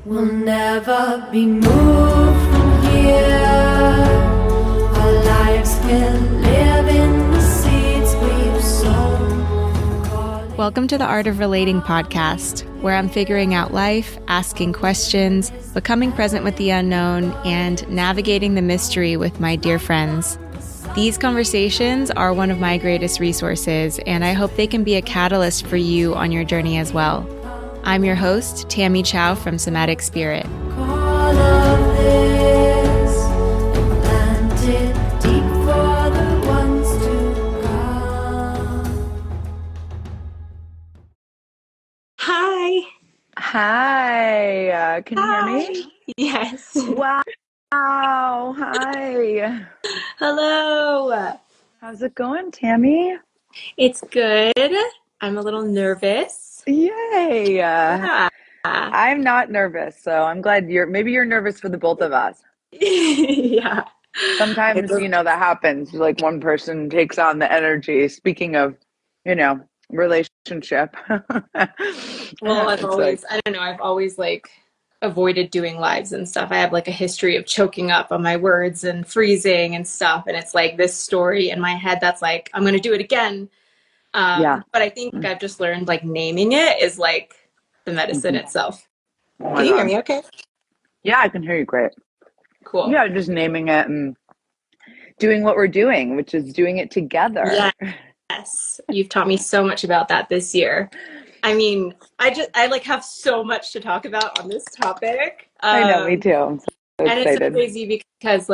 We'll never be moved from here. Our lives can live in the seeds we've sown. Welcome to the Art of Relating podcast, where I'm figuring out life, asking questions, becoming present with the unknown, and navigating the mystery with my dear friends. These conversations are one of my greatest resources, and I hope they can be a catalyst for you on your journey as well. I'm your host, Tammy Chow from Somatic Spirit. All of this planted deep for the ones to come. Hi. Hi, can you hear me? Yes. Wow, hi. Hello. How's it going, Tammy? It's good. I'm a little nervous. Yay. Yeah. I'm not nervous, so I'm glad maybe you're nervous for the both of us. Yeah. Sometimes, that happens. Like one person takes on the energy. Speaking of, relationship. Well, I've always avoided doing lives and stuff. I have like a history of choking up on my words and freezing and stuff. And it's like this story in my head that's like, I'm going to do it again. Yeah. But I think I've just learned like naming it is like the medicine itself. Oh Can you hear me okay? Yeah, I can hear you great. Cool. Yeah, just naming it and doing what we're doing, which is doing it together. Yes. You've taught me so much about that this year. I mean, I have so much to talk about on this topic. I know, me too. I'm so excited. And it's so crazy because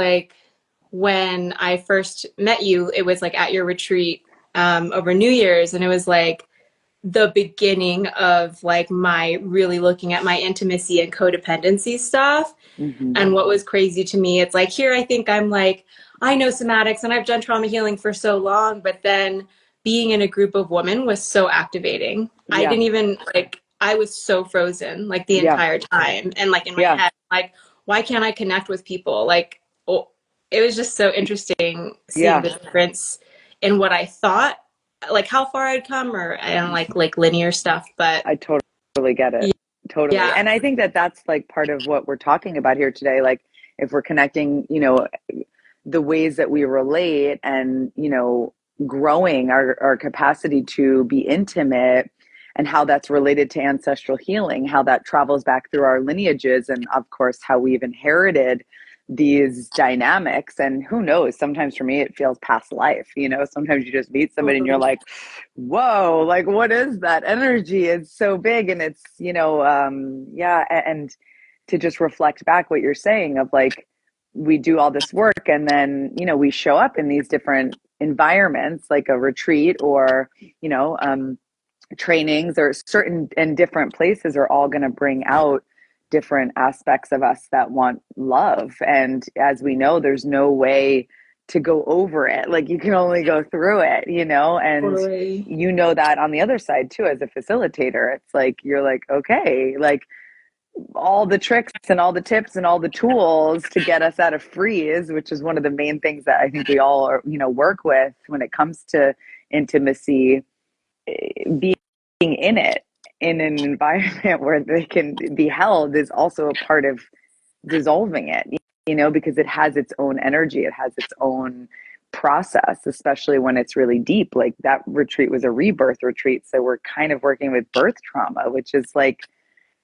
when I first met you, it was at your retreat over New Year's, and it was the beginning of my really looking at my intimacy and codependency stuff. Mm-hmm. And what was crazy to me, it's here I think I'm I know somatics and I've done trauma healing for so long, but then being in a group of women was so activating. Yeah. I didn't even I was so frozen the entire time, and in my head why can't I connect with people? It was just so interesting seeing the difference in what I thought, how far I'd come, or I don't like linear stuff, but I totally get it. Totally. Yeah. And I think that that's part of what we're talking about here today. If we're connecting, the ways that we relate and, growing our capacity to be intimate, and how that's related to ancestral healing, how that travels back through our lineages, and of course, how we've inherited these dynamics. And who knows, sometimes for me, it feels past life. Sometimes you just meet somebody and you're like, whoa, what is that energy? It's so big. And it's, and to just reflect back what you're saying of we do all this work and then, we show up in these different environments, like a retreat or, trainings, or certain and different places are all going to bring out different aspects of us that want love. And as we know, there's no way to go over it. You can only go through it, and Totally. That on the other side too, as a facilitator, it's you're okay, all the tricks and all the tips and all the tools to get us out of freeze, which is one of the main things that I think we all are, work with when it comes to intimacy, being in it, in an environment where they can be held, is also a part of dissolving it, because it has its own energy, it has its own process, especially when it's really deep. That retreat was a rebirth retreat, so we're kind of working with birth trauma, which is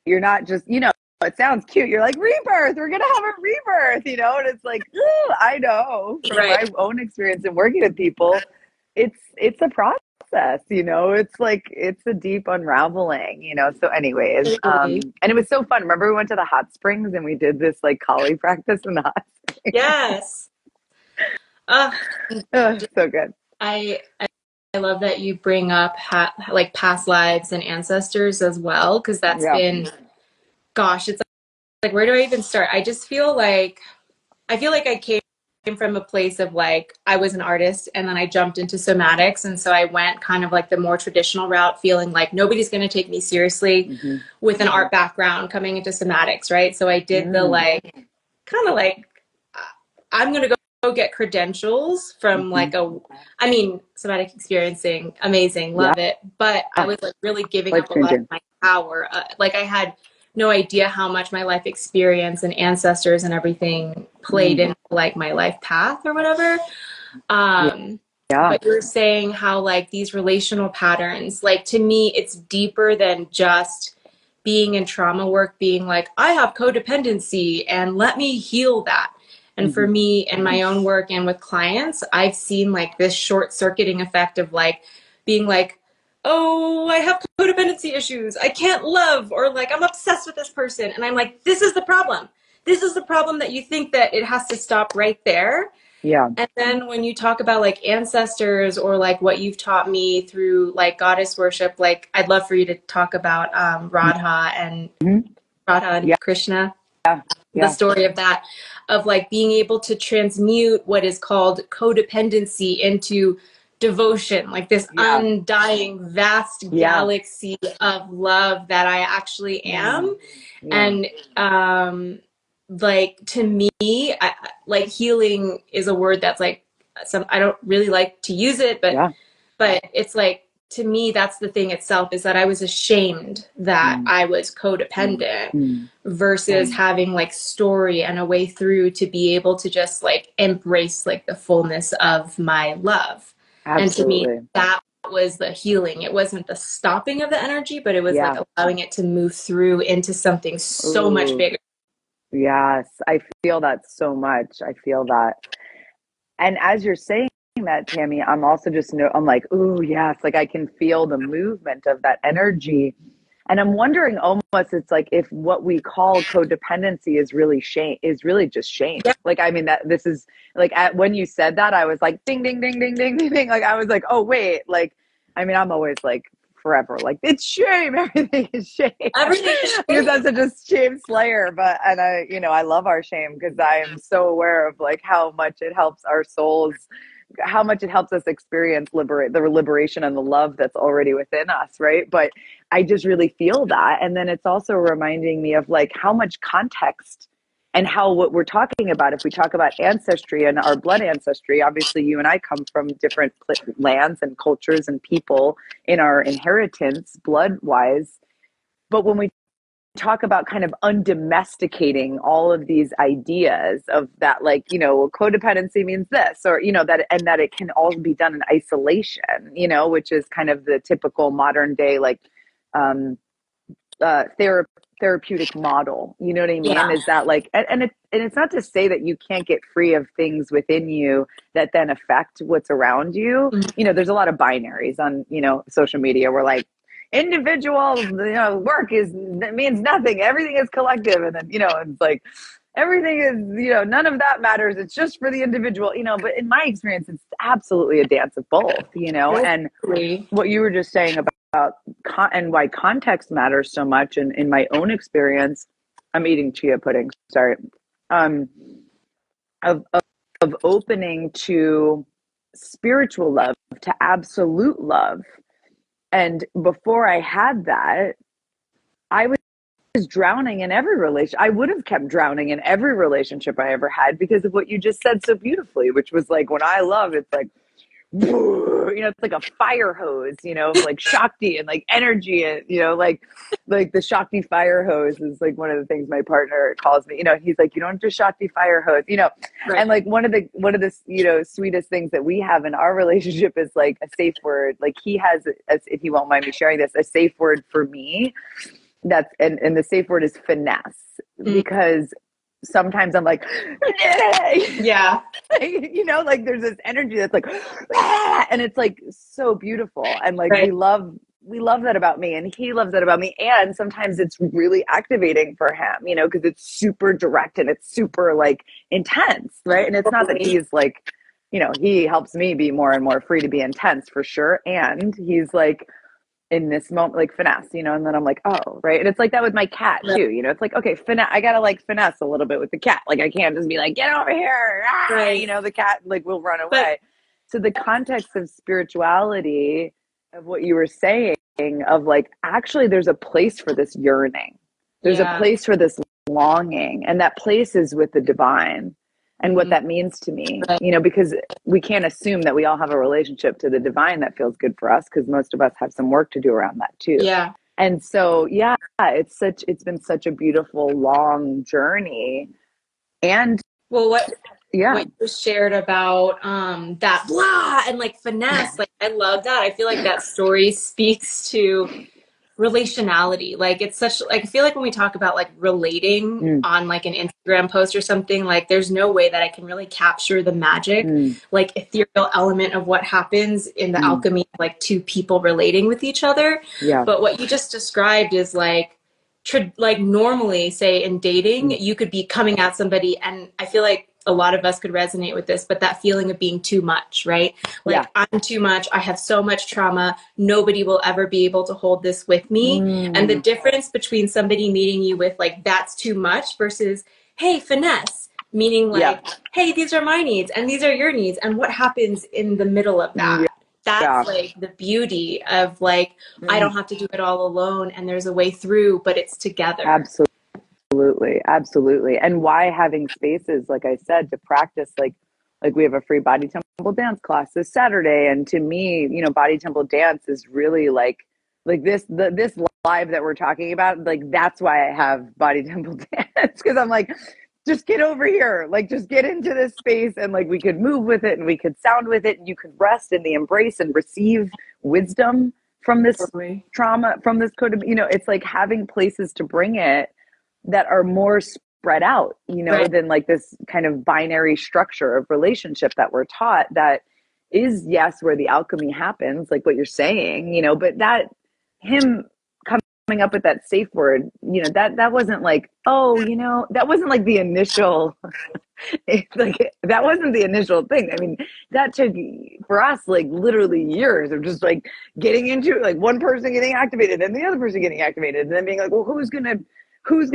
you're not just, it sounds cute, you're rebirth, we're gonna have a rebirth, and it's I know from my own experience in working with people, it's a process. It's a deep unraveling, so anyways, and it was so fun. Remember we went to the hot springs and we did this Kali practice in the hot springs? Yes. So good. I love that you bring up past lives and ancestors as well, because that's been, gosh, it's where do I even start? I just feel I came from a place of I was an artist and then I jumped into somatics, and so I went kind of the more traditional route, feeling nobody's going to take me seriously with an art background coming into somatics, right? So I did the I'm going to go get credentials from somatic experiencing, amazing, love it, but I was really giving up a lot of my power. I had no idea how much my life experience and ancestors and everything played into like my life path or whatever. But you're saying how like these relational patterns, like to me, it's deeper than just being in trauma work, being like, I have codependency and let me heal that. And for me in my own work and with clients, I've seen like this short circuiting effect of like being like, oh, I have codependency issues. I can't love, or like I'm obsessed with this person. And I'm like, this is the problem. This is the problem, that you think that it has to stop right there. Yeah. And then when you talk about like ancestors or like what you've taught me through like goddess worship, like I'd love for you to talk about Radha and Krishna, the story of that, of like being able to transmute what is called codependency into devotion, like this undying vast galaxy of love that I actually am. And like to me, like healing is a word that's like I don't really like to use it, but it's like, to me, that's the thing itself, is that I was ashamed that I was codependent versus having like story and a way through to be able to just like embrace like the fullness of my love. Absolutely. And to me, that was the healing. It wasn't the stopping of the energy, but it was like allowing it to move through into something so much bigger. Yes, I feel that so much. I feel that. And as you're saying that, Tammy, I'm also just, I'm like, ooh, yes, like I can feel the movement of that energy. And I'm wondering almost, it's like if what we call codependency is really shame, is really just shame. Yeah. Like, I mean, that this is like, when you said that, I was like, ding, ding, ding, ding, ding, ding, ding. Like, I was like, oh, wait, like, I mean, I'm always like, forever like, it's shame, everything is shame, because I'm such a shame slayer. But and I love our shame, because I am so aware of like how much it helps our souls, how much it helps us experience the liberation and the love that's already within us, right? But I just really feel that. And then it's also reminding me of like how much context, and how what we're talking about, if we talk about ancestry and our blood ancestry, obviously you and I come from different lands and cultures and people in our inheritance, blood-wise. But when we talk about kind of undomesticating all of these ideas of that, like, codependency means this, or, that, and that it can all be done in isolation, which is kind of the typical modern day, like, therapeutic model, you know what I mean? Is that like, and it's not to say that you can't get free of things within you that then affect what's around you. There's a lot of binaries on, social media where like individual, work means nothing. Everything is collective. And then, it's like, everything is, none of that matters. It's just for the individual, but in my experience, it's absolutely a dance of both, and what you were just saying about and why context matters so much. And in my own experience, I'm eating chia pudding, sorry, of opening to spiritual love, to absolute love. And before I had that, I was drowning in every relation. I would have kept drowning in every relationship I ever had, because of what you just said so beautifully, which was like, when I love, it's like, it's like a fire hose, like Shakti and like energy, and like the Shakti fire hose is like one of the things my partner calls me. He's like, you don't just Shakti fire hose, right. And like one of the sweetest things that we have in our relationship is like a safe word. Like he has, if you won't mind me sharing this, a safe word for me. That's and the safe word is finesse, because sometimes I'm like, like there's this energy that's like, and it's like so beautiful. And like, we love that about me, and he loves that about me. And sometimes it's really activating for him, because it's super direct and it's super like intense. Right. And it's not that he's like, he helps me be more and more free to be intense for sure. And he's like, in this moment, like finesse, and then I'm like, oh, right. And it's like that with my cat too, it's like, okay, I gotta like finesse a little bit with the cat. Like I can't just be like, get over here. The cat like will run away. So the context of spirituality, of what you were saying, of like, actually there's a place for this yearning. There's a place for this longing. And that place is with the divine. And what that means to me, because we can't assume that we all have a relationship to the divine that feels good for us, because most of us have some work to do around that too. And so, yeah, it's been such a beautiful, long journey. And Well, yeah, what you shared about that blah and like finesse, like I love that. I feel like that story speaks to relationality. Like it's such like I feel like when we talk about like relating on like an Instagram post or something, like there's no way that I can really capture the magic, like ethereal element of what happens in the alchemy of like two people relating with each other. yeah, But what you just described is like like normally say in dating, you could be coming at somebody, and I feel like a lot of us could resonate with this, but that feeling of being too much, right? Like I'm too much. I have so much trauma. Nobody will ever be able to hold this with me. And the difference between somebody meeting you with like, that's too much versus, hey, finesse, meaning like, hey, these are my needs and these are your needs. And what happens in the middle of that? That's like the beauty of like, I don't have to do it all alone and there's a way through, but it's together. Absolutely. And why having spaces, like I said, to practice, like we have a free body temple dance class this Saturday. And to me, you know, body temple dance is really like this live that we're talking about, like that's why I have body temple dance. Cause I'm like, just get over here, like just get into this space, and like we could move with it and we could sound with it, and you could rest in the embrace and receive wisdom from this trauma, from this code of, you know, it's like having places to bring it that are more spread out, you know, than like this kind of binary structure of relationship that we're taught, that is, yes, where the alchemy happens, like what you're saying, you know, but that him coming up with that safe word, you know, that wasn't like, oh, you know, that wasn't like the initial like that wasn't the initial thing. I mean, that took for us like literally years of just like getting into like one person getting activated and the other person getting activated and then being like, well, whose ego is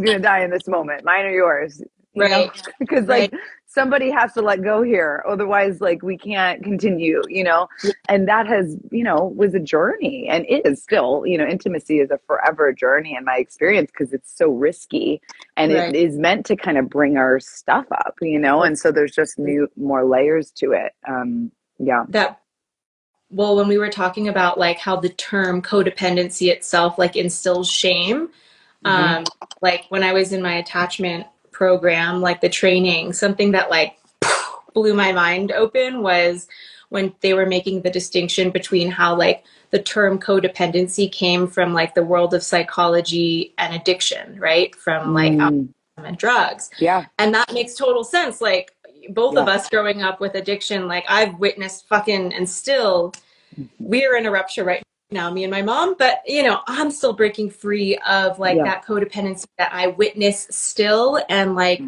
gonna die in this moment, mine or yours, you know? Because like somebody has to let go here, otherwise like we can't continue, you know. And that has, you know, was a journey, and it is still, you know, intimacy is a forever journey in my experience, because it's so risky, and it is meant to kind of bring our stuff up, you know. And so there's just more layers to it. Well, when we were talking about like how the term codependency itself like instills shame, like when I was in my attachment program, like the training, something that like blew my mind open was when they were making the distinction between how like the term codependency came from like the world of psychology and addiction, right? From like alcohol and drugs. And that makes total sense. Like both of us growing up with addiction, like I've witnessed fucking, and still we're in a rupture right now, me and my mom, but you know, I'm still breaking free of like that codependency that I witness still, and like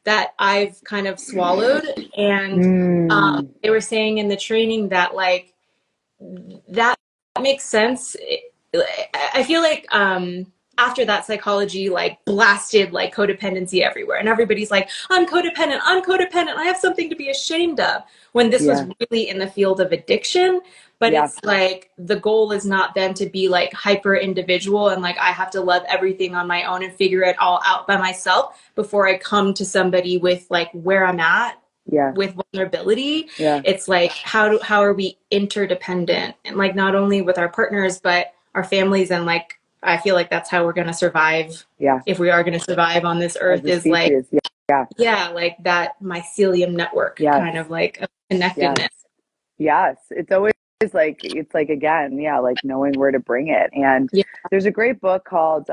that I've kind of swallowed. And they were saying in the training that like that makes sense. I feel like after that, psychology like blasted like codependency everywhere, and everybody's like, I'm codependent, I have something to be ashamed of, when this was really in the field of addiction. But it's like the goal is not then to be like hyper individual and like I have to love everything on my own and figure it all out by myself before I come to somebody with like where I'm at with vulnerability. It's like how are we interdependent, and like not only with our partners but our families, and like I feel like that's how we're going to survive. If we are going to survive on this earth, is like like that mycelium network kind of like of connectedness. It's always like, it's like, again, like knowing where to bring it. And there's a great book called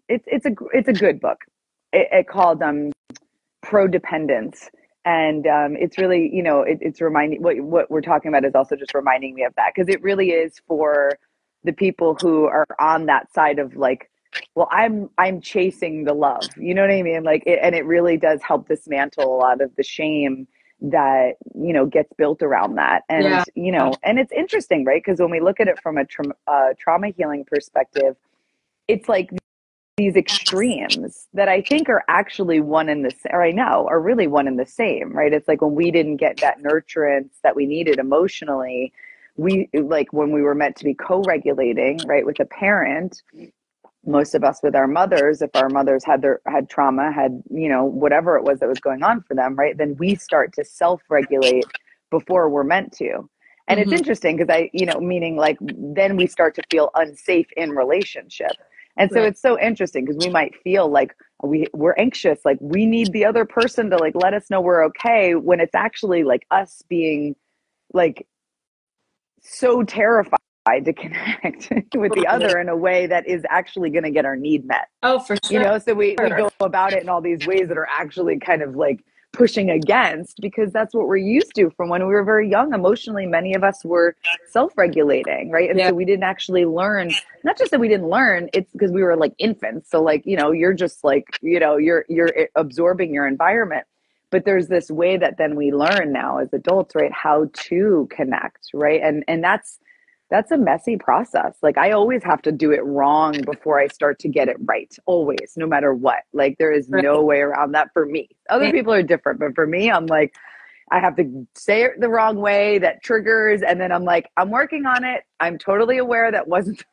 it's a good book, it called Pro-Dependence. And it's really, you know, it's reminding, what we're talking about is also just reminding me of that, because it really is for the people who are on that side of like, well, I'm chasing the love, you know what I mean? Like and it really does help dismantle a lot of the shame that, you know, gets built around that. And you know, and it's interesting, right? Because when we look at it from a trauma healing perspective, it's like these extremes that I think are actually one and the same, or I know are really one and the same, right? It's like when we didn't get that nurturance that we needed emotionally, we like when we were meant to be co-regulating, right, with a parent, most of us with our mothers, if our mothers had trauma, had, you know, whatever it was that was going on for them, right, then we start to self-regulate before we're meant to. And it's interesting because meaning like then we start to feel unsafe in relationship. And so it's so interesting because we might feel like we're anxious, like we need the other person to like let us know we're okay, when it's actually like us being like so terrified to connect with the other in a way that is actually going to get our need met. Oh, for sure. So we go about it in all these ways that are actually kind of like pushing against, because that's what we're used to from when we were very young. Emotionally, many of us were self-regulating, right? And so we didn't actually learn, not just that we didn't learn, it's because we were like infants. So like, you're just like, you're absorbing your environment. But there's this way that then we learn now as adults, right? How to connect, right? And that's a messy process. Like I always have to do it wrong before I start to get it right. Always, no matter what. Like there is no way around that for me. Other people are different, but for me, I'm like, I have to say it the wrong way, that triggers. And then I'm like, I'm working on it. I'm totally aware that wasn't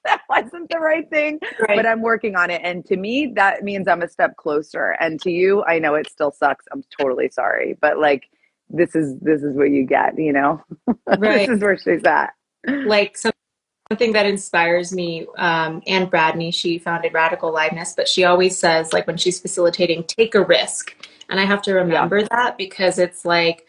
the right thing, but I'm working on it. And to me, that means I'm a step closer. And to you, I know it still sucks. I'm totally sorry. But like, this is what you get, This is where she's at. Like something that inspires me, Anne Bradney, she founded Radical Liveness, but she always says, like when she's facilitating, take a risk. And I have to remember that, because it's like,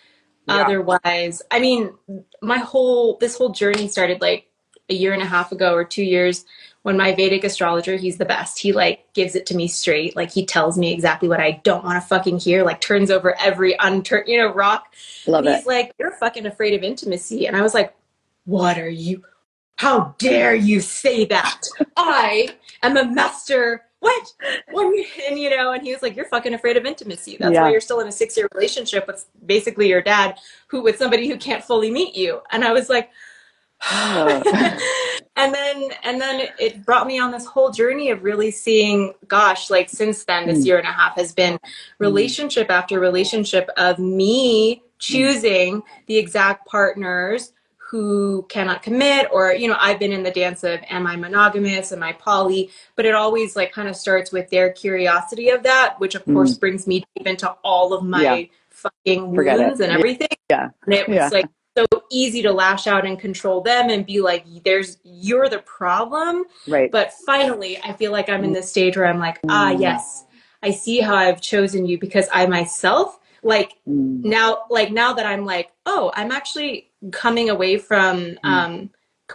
otherwise, I mean, this whole journey started like a year and a half ago or 2 years, when my Vedic astrologer, he's the best. He like gives it to me straight. Like he tells me exactly what I don't want to fucking hear, like turns over every rock. Love and he's like, you're fucking afraid of intimacy. And I was like, what are you? How dare you say that? I am a master. What? And he was like, you're fucking afraid of intimacy. That's why you're still in a 6-year relationship with basically your dad, with somebody who can't fully meet you. And I was like, and then it brought me on this whole journey of really seeing, gosh, like since then, this year and a half has been relationship after relationship of me choosing the exact partners who cannot commit, or, I've been in the dance of, am I monogamous? Am I poly? But it always like kind of starts with their curiosity of that, which of course brings me deep into all of my fucking wounds and everything. And it was like so easy to lash out and control them and be like, you're the problem. Right. But finally, I feel like I'm in this stage where I'm like, yes, I see how I've chosen you, because I myself, like now that I'm like, oh, I'm actually coming away from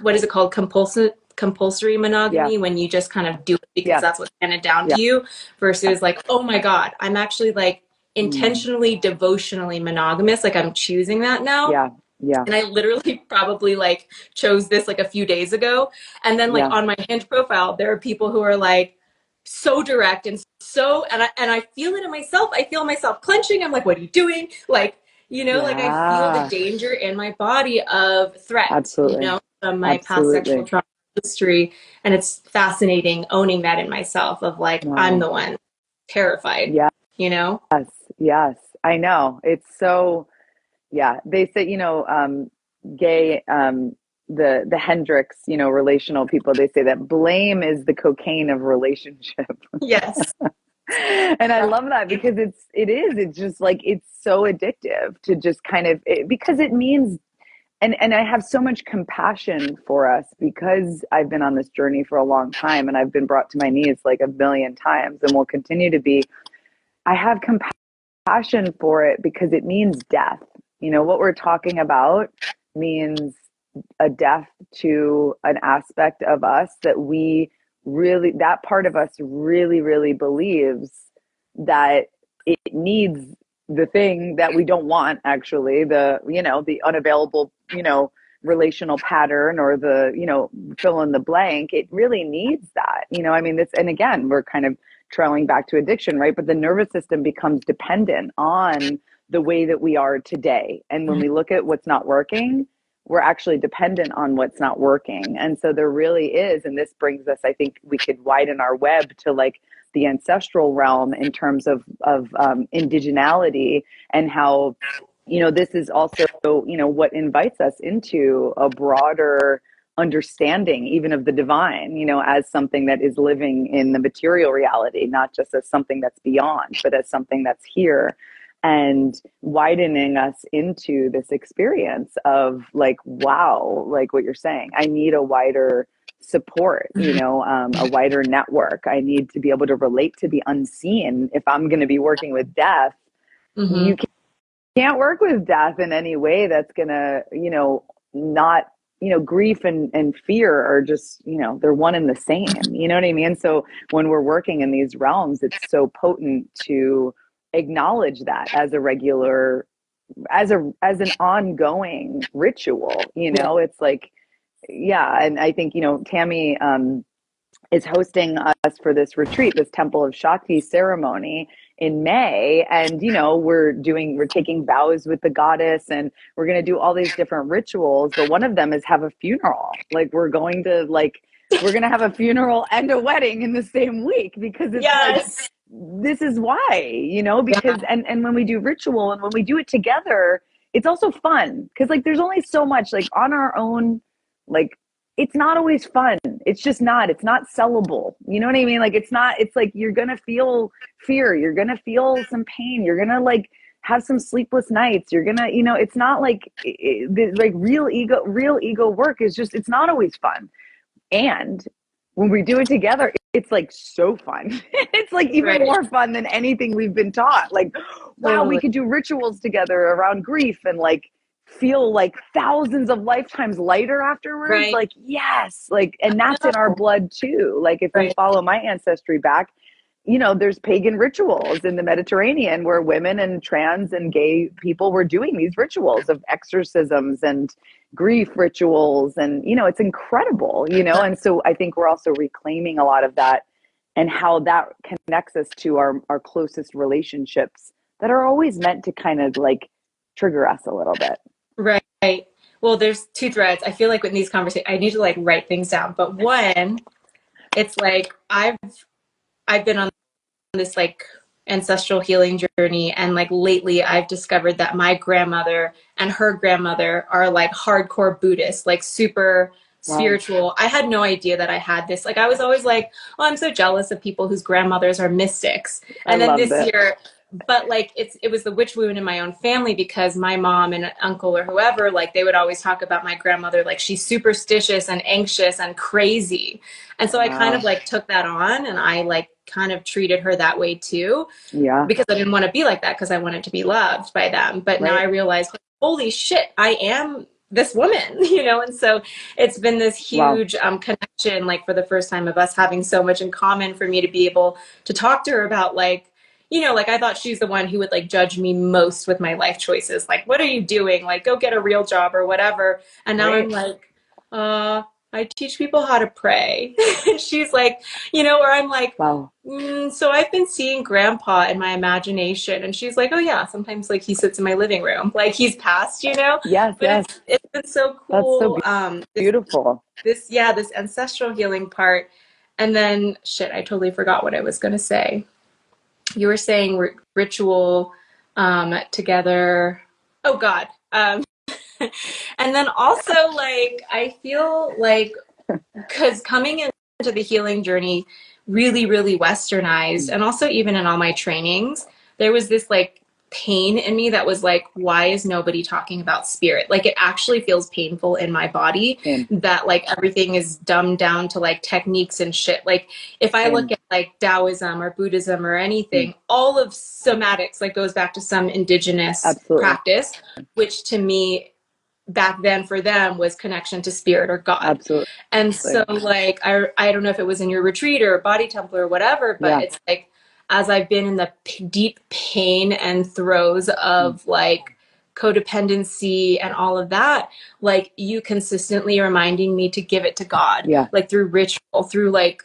what is it called, compulsory monogamy, when you just kind of do it because that's what's handed down to you, versus like, oh my god, I'm actually like intentionally devotionally monogamous, like I'm choosing that now. And I literally probably like chose this like a few days ago, and then like on my Hinge profile there are people who are like so direct and I feel it in myself. I feel myself clenching. I'm like, what are you doing? Like, like I feel the danger in my body of threat, from my past sexual trauma history. And it's fascinating owning that in myself of like, I'm the one terrified, Yes, I know. It's so, they say, gay, the Hendricks, relational people, they say that blame is the cocaine of relationship. Yes. And I love that, because it's just like, it's so addictive to just kind of, because it means, and I have so much compassion for us, because I've been on this journey for a long time, and I've been brought to my knees like a million times, and will continue to be. I have compassion for it because it means death. What we're talking about means a death to an aspect of us that that part of us really, really believes that it needs the thing that we don't want, actually, the unavailable, relational pattern, or the, fill in the blank. It really needs that, I mean, and again, we're kind of trailing back to addiction, right? But the nervous system becomes dependent on the way that we are today. And when we look at what's not working, we're actually dependent on what's not working. And so there really is, and this brings us, I think we could widen our web to like the ancestral realm in terms of indigeneity, and how, this is also, what invites us into a broader understanding even of the divine, as something that is living in the material reality, not just as something that's beyond, but as something that's here. and widening us into this experience of like, wow, like what you're saying, I need a wider support, a wider network. I need to be able to relate to the unseen. If I'm going to be working with death, you can't work with death in any way that's going to, not, grief and fear are just, they're one and the same. You know what I mean? So when we're working in these realms, it's so potent to acknowledge that as a regular, as an ongoing ritual. It's like, yeah. And I think, Tammy is hosting us for this retreat, this Temple of Shakti ceremony in May. And, we're taking vows with the goddess, and we're going to do all these different rituals. But one of them is have a funeral. Like we're going to have a funeral and a wedding in the same week, because it's like, this is why, because, and when we do ritual and when we do it together, it's also fun. Cause like, there's only so much like on our own, like, it's not always fun. It's just not, it's not sellable. You know what I mean? Like, it's like, you're going to feel fear. You're going to feel some pain. You're going to like have some sleepless nights. You're going to, it's not like, like real ego work is just, it's not always fun. And when we do it together, it's like so fun. It's like even more fun than anything we've been taught. Like, wow, we could do rituals together around grief and like feel like thousands of lifetimes lighter afterwards. Like, yes, like, and that's in our blood too. Like if we follow my ancestry back, there's pagan rituals in the Mediterranean where women and trans and gay people were doing these rituals of exorcisms and grief rituals. And, it's incredible, and so I think we're also reclaiming a lot of that and how that connects us to our closest relationships that are always meant to kind of like trigger us a little bit. Right. Well, there's two threads. I feel like with these conversations, I need to like write things down. But one, it's like I've been on this like ancestral healing journey, and like lately I've discovered that my grandmother and her grandmother are like hardcore Buddhists, like super spiritual. I had no idea that I had this. Like I was always like, oh, I'm so jealous of people whose grandmothers are mystics. And then this year, but like it was the witch wound in my own family, because my mom and uncle or whoever, like they would always talk about my grandmother like she's superstitious and anxious and crazy. And so I kind of like took that on, and I like kind of treated her that way too. Yeah. Because I didn't want to be like that, because I wanted to be loved by them. But now I realize, holy shit, I am this woman, and so it's been this huge connection, like for the first time of us having so much in common, for me to be able to talk to her about like, like I thought she's the one who would like judge me most with my life choices. Like, what are you doing? Like, go get a real job or whatever. And now I'm like, I teach people how to pray. And she's like, or I'm like, wow. So I've been seeing grandpa in my imagination. And she's like, oh yeah, sometimes like he sits in my living room, like he's passed, Yes, but it's been so cool. That's so beautiful. This ancestral healing part. And then I totally forgot what I was going to say. You were saying ritual together. Oh God. And then also like, I feel like, because coming into the healing journey really, really westernized, and also even in all my trainings, there was this like pain in me that was like, why is nobody talking about spirit? Like it actually feels painful in my body that like everything is dumbed down to like techniques and shit. Like if I look at like Taoism or Buddhism or anything, all of somatics like goes back to some indigenous practice, which to me back then for them was connection to spirit or God. Absolutely. And so like, I don't know if it was in your retreat or body temple or whatever, but it's like, as I've been in the deep pain and throes of like codependency and all of that, like you consistently reminding me to give it to God, like through ritual, through like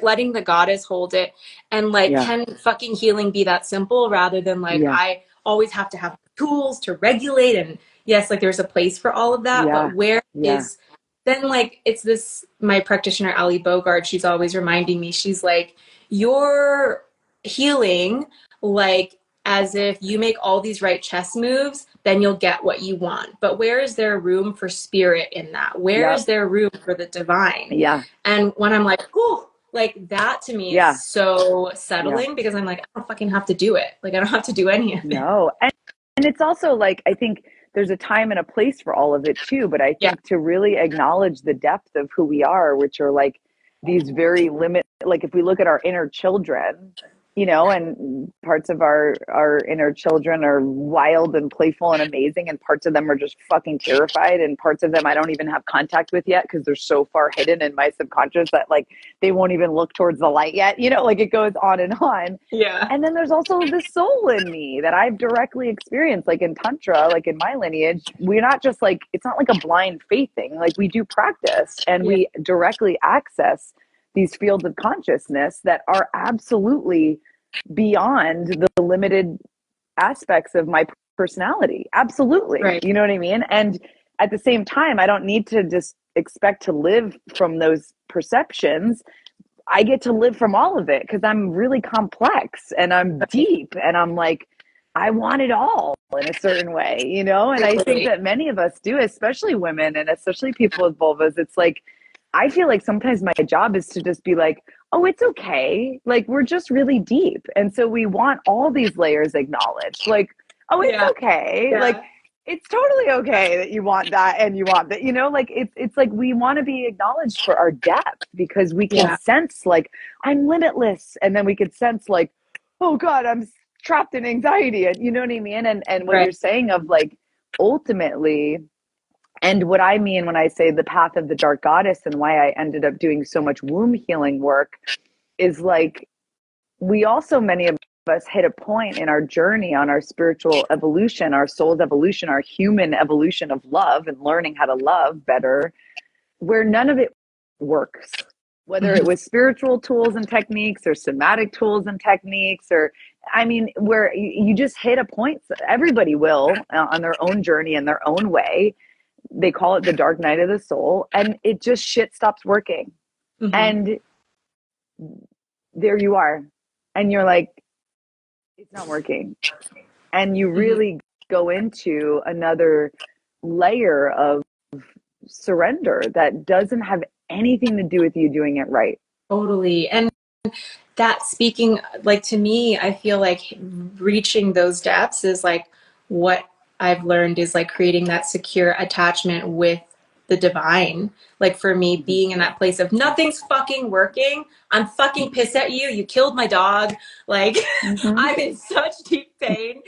letting the goddess hold it. And like, can fucking healing be that simple, rather than like, I always have to have tools to regulate, and yes, like there's a place for all of that, but where is then like, it's this, my practitioner, Ali Bogard, she's always reminding me, she's like, you're healing like as if you make all these right chess moves, then you'll get what you want. But where is there room for spirit in that? Where is there room for the divine? And when I'm like, oh, Like that to me Yeah. is so settling because I'm like, I don't fucking have to do it. Like I don't have to do any of it. No. And it's also like, I think there's a time and a place for all of it too. But I Yeah. think to really acknowledge the depth of who we are, which are like these very like if we look at our inner children, you know, and parts of our inner children are wild and playful and amazing, and parts of them are just fucking terrified, and parts of them I don't even have contact with yet because they're so far hidden in my subconscious that like they won't even look towards the light yet, you know, like it goes on and on. Yeah. And then there's also the soul in me that I've directly experienced, like in Tantra, like in my lineage. We're not just like, it's not like a blind faith thing. Like we do practice and we directly access these fields of consciousness that are absolutely beyond the limited aspects of my personality. Absolutely. Right. You know what I mean? And at the same time, I don't need to just expect to live from those perceptions. I get to live from all of it because I'm really complex and I'm deep and I'm like, I want it all in a certain way, you know? And I think that many of us do, especially women and especially people with vulvas. It's like, I feel like sometimes my job is to just be like, oh, it's okay. Like, we're just really deep. And so we want all these layers acknowledged. Like, oh, it's okay. Yeah. Like, it's totally okay that you want that and you want that, you know, like it's like we want to be acknowledged for our depth because we can sense like I'm limitless, and then we could sense like, oh God, I'm trapped in anxiety, and you know what I mean? And what you're saying of like ultimately, and what I mean when I say the path of the dark goddess and why I ended up doing so much womb healing work is like we also, many of us hit a point in our journey on our spiritual evolution, our soul's evolution, our human evolution of love and learning how to love better, where none of it works. Whether it was spiritual tools and techniques or somatic tools and techniques, or I mean, where you just hit a point, everybody will on their own journey in their own way. They call it the dark night of the soul, and it just shit stops working. And there you are. And you're like, it's not working. And you really go into another layer of surrender that doesn't have anything to do with you doing it right. Totally. And that speaking, like to me, I feel like reaching those depths is like what I've learned is like creating that secure attachment with the divine. Like for me, being in that place of nothing's fucking working. I'm fucking pissed at you. You killed my dog. Like I'm in such deep pain.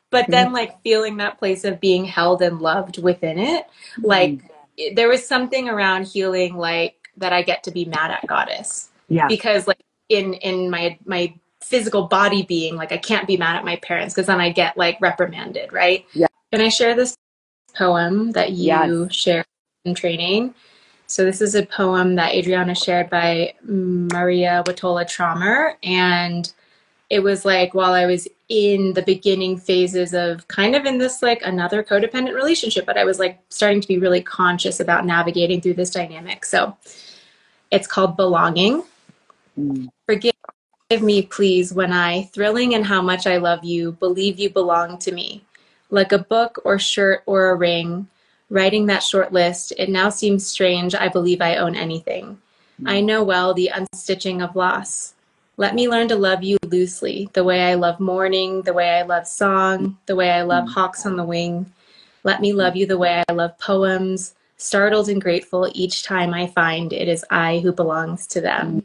But then like feeling that place of being held and loved within it. Like there was something around healing like that I get to be mad at goddess. Yeah. Because like in my physical body being, like I can't be mad at my parents because then I get like reprimanded, right? Yeah. Can I share this poem that you shared in training? So this is a poem that Adriana shared by Maria Watola Traumer, and it was like while I was in the beginning phases of kind of in this like another codependent relationship, but I was like starting to be really conscious about navigating through this dynamic. So it's called Belonging. Forgive me, please, when I, thrilling in how much I love you, believe you belong to me. Like a book or shirt or a ring, writing that short list, it now seems strange I believe I own anything. I know well the unstitching of loss. Let me learn to love you loosely, the way I love morning, the way I love song, the way I love hawks on the wing. Let me love you the way I love poems, startled and grateful each time I find it is I who belongs to them.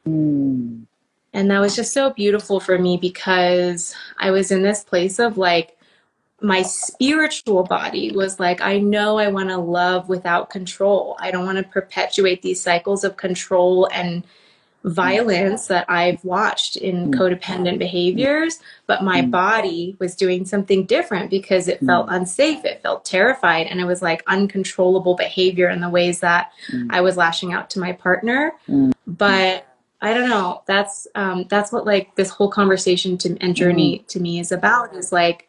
And that was just so beautiful for me because I was in this place of like, my spiritual body was like, I know I want to love without control. I don't want to perpetuate these cycles of control and violence that I've watched in codependent behaviors, but my body was doing something different because it felt unsafe, it felt terrified, and it was like uncontrollable behavior in the ways that I was lashing out to my partner. But I don't know, that's what like this whole conversation and journey to me is about, is like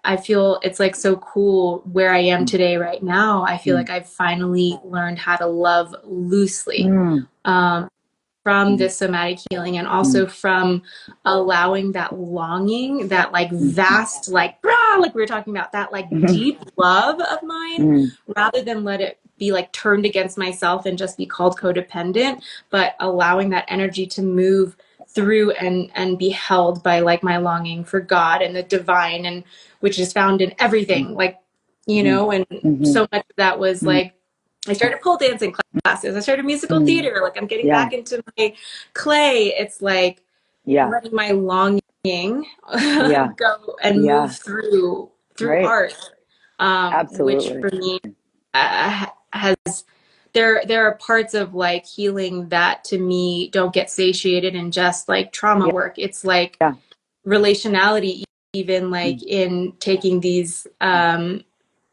I feel it's like so cool where I am today right now. I feel like I've finally learned how to love loosely. from this somatic healing, and also from allowing that longing, that like vast, like, rah, like we were talking about, that like deep love of mine, rather than let it be like turned against myself and just be called codependent, but allowing that energy to move through and be held by like my longing for God and the divine, and which is found in everything, like, you know, and so much of that was like, I started pole dancing classes. I started musical theater. Like, I'm getting back into my clay. It's like letting my longing go and move through Right. art, which Absolutely. for me has there are parts of like healing that to me don't get satiated in just like trauma work. It's like relationality, even like in taking these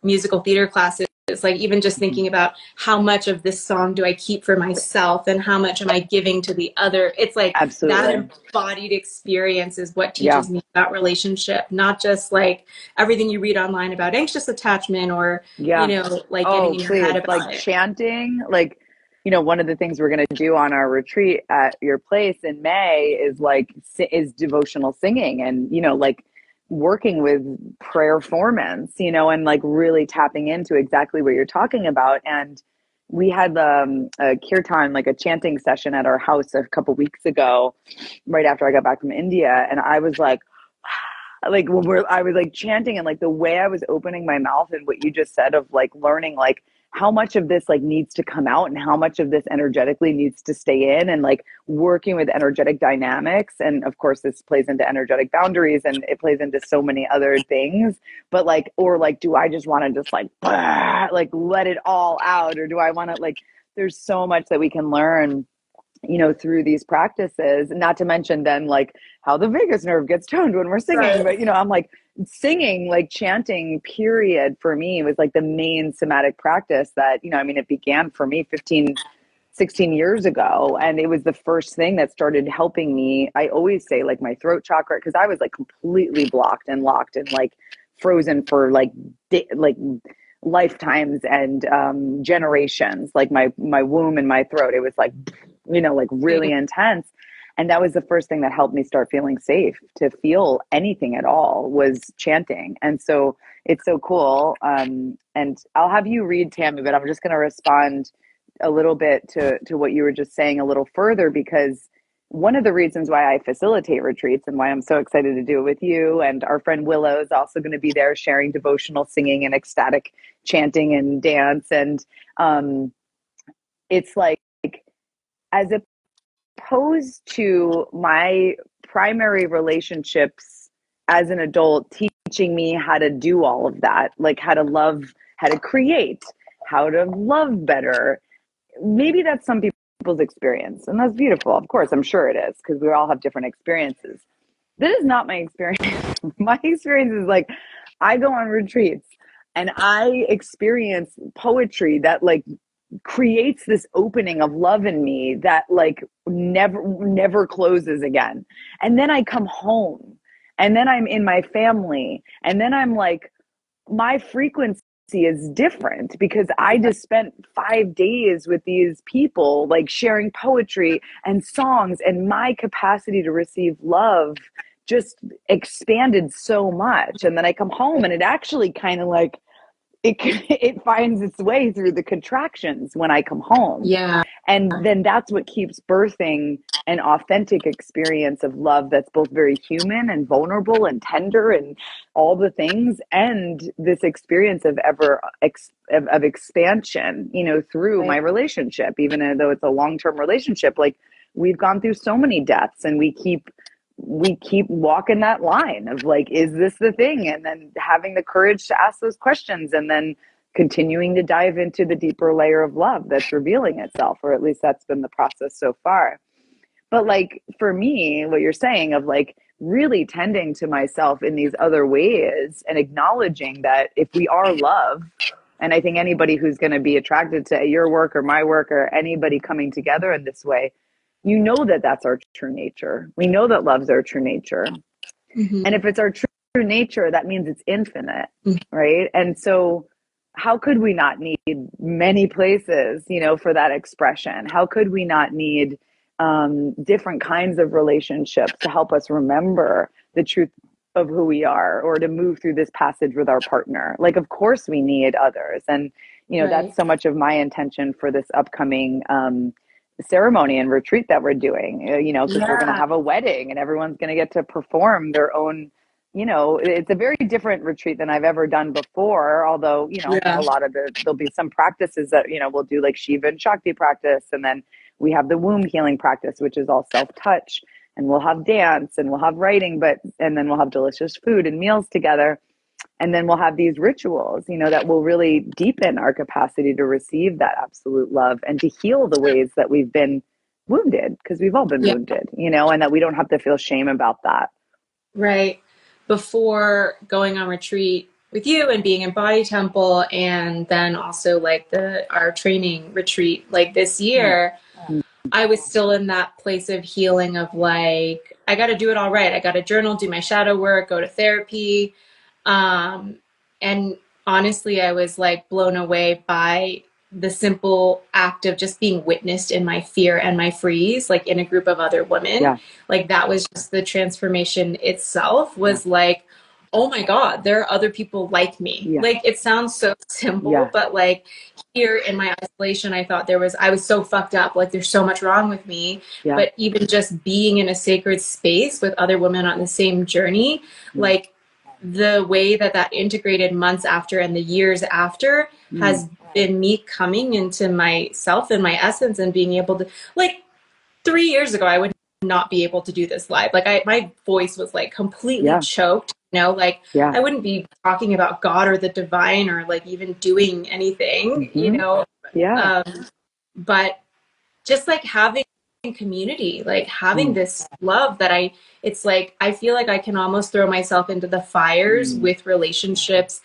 musical theater classes. It's like even just thinking about how much of this song do I keep for myself and how much am I giving to the other. It's like that embodied experience is what teaches me about relationship, not just like everything you read online about anxious attachment or, you know, like getting in your head about like it. chanting, like, you know, one of the things we're going to do on our retreat at your place in May is like, is devotional singing and, you know, like working with prayer formants, you know, and like really tapping into exactly what you're talking about. And we had a kirtan, like a chanting session at our house a couple weeks ago, right after I got back from India. And I was like, I was like chanting, and like the way I was opening my mouth and what you just said of like learning like how much of this like needs to come out and how much of this energetically needs to stay in, and like working with energetic dynamics. And of course this plays into energetic boundaries and it plays into so many other things, but like, or like, do I just want to just like like let it all out, or do I want to like, there's so much that we can learn, you know, through these practices, not to mention then like how the vagus nerve gets toned when we're singing. But, you know, I'm like singing, like chanting period for me was like the main somatic practice that, you know, I mean, it began for me 16 years ago. And it was the first thing that started helping me. I always say like my throat chakra, because I was like completely blocked and locked and like frozen for like lifetimes and generations, like my womb and my throat. It was like, you know, like really intense. And that was the first thing that helped me start feeling safe to feel anything at all, was chanting. And so it's so cool. And I'll have you read, Tammy, but I'm just going to respond a little bit to what you were just saying a little further, because one of the reasons why I facilitate retreats and why I'm so excited to do it with you, and our friend Willow is also going to be there sharing devotional singing and ecstatic chanting and dance. And it's like, as opposed to my primary relationships as an adult teaching me how to do all of that, like how to love, how to create, how to love better. Maybe that's some people's experience, and that's beautiful. Of course, I'm sure it is, because we all have different experiences. This is not my experience. My experience is like, I go on retreats and I experience poetry that like creates this opening of love in me that like never closes again. And then I come home and then I'm in my family, and then I'm like, my frequency is different because I just spent 5 days with these people, like sharing poetry and songs, and my capacity to receive love just expanded so much. And then I come home and it actually kind of like, it finds its way through the contractions when I come home. Yeah. And then that's what keeps birthing an authentic experience of love that's both very human and vulnerable and tender and all the things, and this experience of of expansion, you know, through my relationship. Even though it's a long-term relationship, like we've gone through so many deaths, and we keep walking that line of like, is this the thing? And then having the courage to ask those questions, and then continuing to dive into the deeper layer of love that's revealing itself, or at least that's been the process so far. But like for me, what you're saying of like really tending to myself in these other ways and acknowledging that if we are love, and I think anybody who's going to be attracted to your work or my work or anybody coming together in this way, you know that that's our true nature. We know that love's our true nature. Mm-hmm. And if it's our true nature, that means it's infinite, right? And so how could we not need many places, you know, for that expression? How could we not need different kinds of relationships to help us remember the truth of who we are, or to move through this passage with our partner. Like, of course we need others. And, that's so much of my intention for this upcoming ceremony and retreat that we're doing, because we're going to have a wedding and everyone's going to get to perform their own, it's a very different retreat than I've ever done before. Although, a lot of there'll be some practices that, we'll do, like Shiva and Shakti practice. And then we have the womb healing practice, which is all self-touch, and we'll have dance and we'll have writing, and then we'll have delicious food and meals together. And then we'll have these rituals, that will really deepen our capacity to receive that absolute love and to heal the ways that we've been wounded, because we've all been wounded, and that we don't have to feel shame about that. Right. Before going on retreat with you and being in Body Temple, and then also like our training retreat, like this year, I was still in that place of healing of like, I got to do it all right. I got to journal, do my shadow work, go to therapy. And honestly, I was like blown away by the simple act of just being witnessed in my fear and my freeze, like in a group of other women. Yeah. Like that was just the transformation itself was like, oh my God, there are other people like me. Yeah. Like it sounds so simple, but like here in my isolation, I thought I was so fucked up. Like there's so much wrong with me, but even just being in a sacred space with other women on the same journey, like the way that integrated months after and the years after has been me coming into myself and my essence and being able to, like 3 years ago, I would not be able to do this live. Like my voice was like completely choked, like I wouldn't be talking about God or the divine or like even doing anything, but just like having community, like having this love that it's like, I feel like I can almost throw myself into the fires with relationships,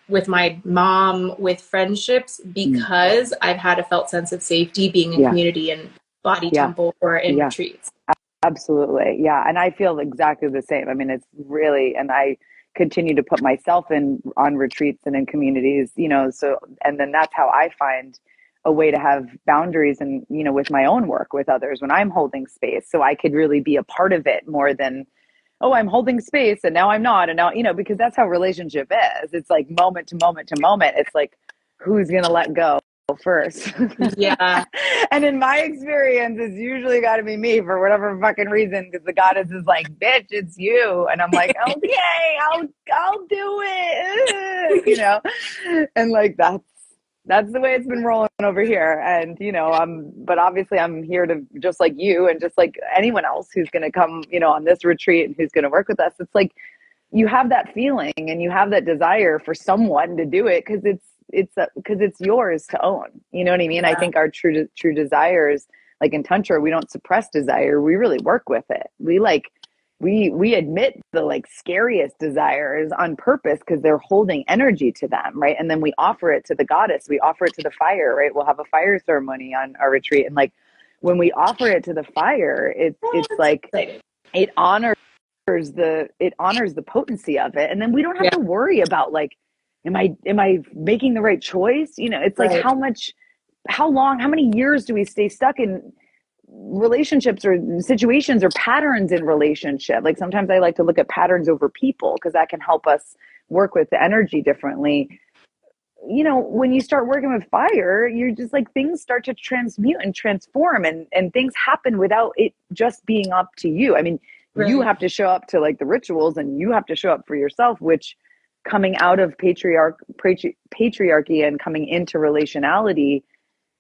with my mom, with friendships, because I've had a felt sense of safety being in community and Body Temple or in retreats. Absolutely. Yeah. And I feel exactly the same. I mean, it's really, and I continue to put myself on retreats and in communities, so, and then that's how I find a way to have boundaries and, with my own work with others when I'm holding space, so I could really be a part of it more than, oh, I'm holding space and now I'm not. And now, because that's how relationship is. It's like moment to moment to moment. It's like, who's going to let go first? Yeah. And in my experience, it's usually got to be me for whatever fucking reason, because the goddess is like, bitch, it's you. And I'm like, okay, I'll do it. And like, that's the way it's been rolling over here. And, but obviously I'm here to, just like you and just like anyone else who's going to come, on this retreat and who's going to work with us. It's like, you have that feeling and you have that desire for someone to do it, because it's yours to own. You know what I mean? Yeah. I think our true desires, like in Tantra, we don't suppress desire. We really work with it. We admit the like scariest desires on purpose, because they're holding energy to them, right? And then we offer it to the goddess. We offer it to the fire, right? We'll have a fire ceremony on our retreat, and like when we offer it to the fire, it's like it honors the potency of it, and then we don't have to worry about like, am I making the right choice? It's like how many years do we stay stuck in relationships or situations or patterns in relationship? Like sometimes I like to look at patterns over people, because that can help us work with the energy differently. When you start working with fire, you're just like, things start to transmute and transform, and things happen without it just being up to you. I mean, you have to show up to like the rituals, and you have to show up for yourself, which coming out of patriarchy and coming into relationality,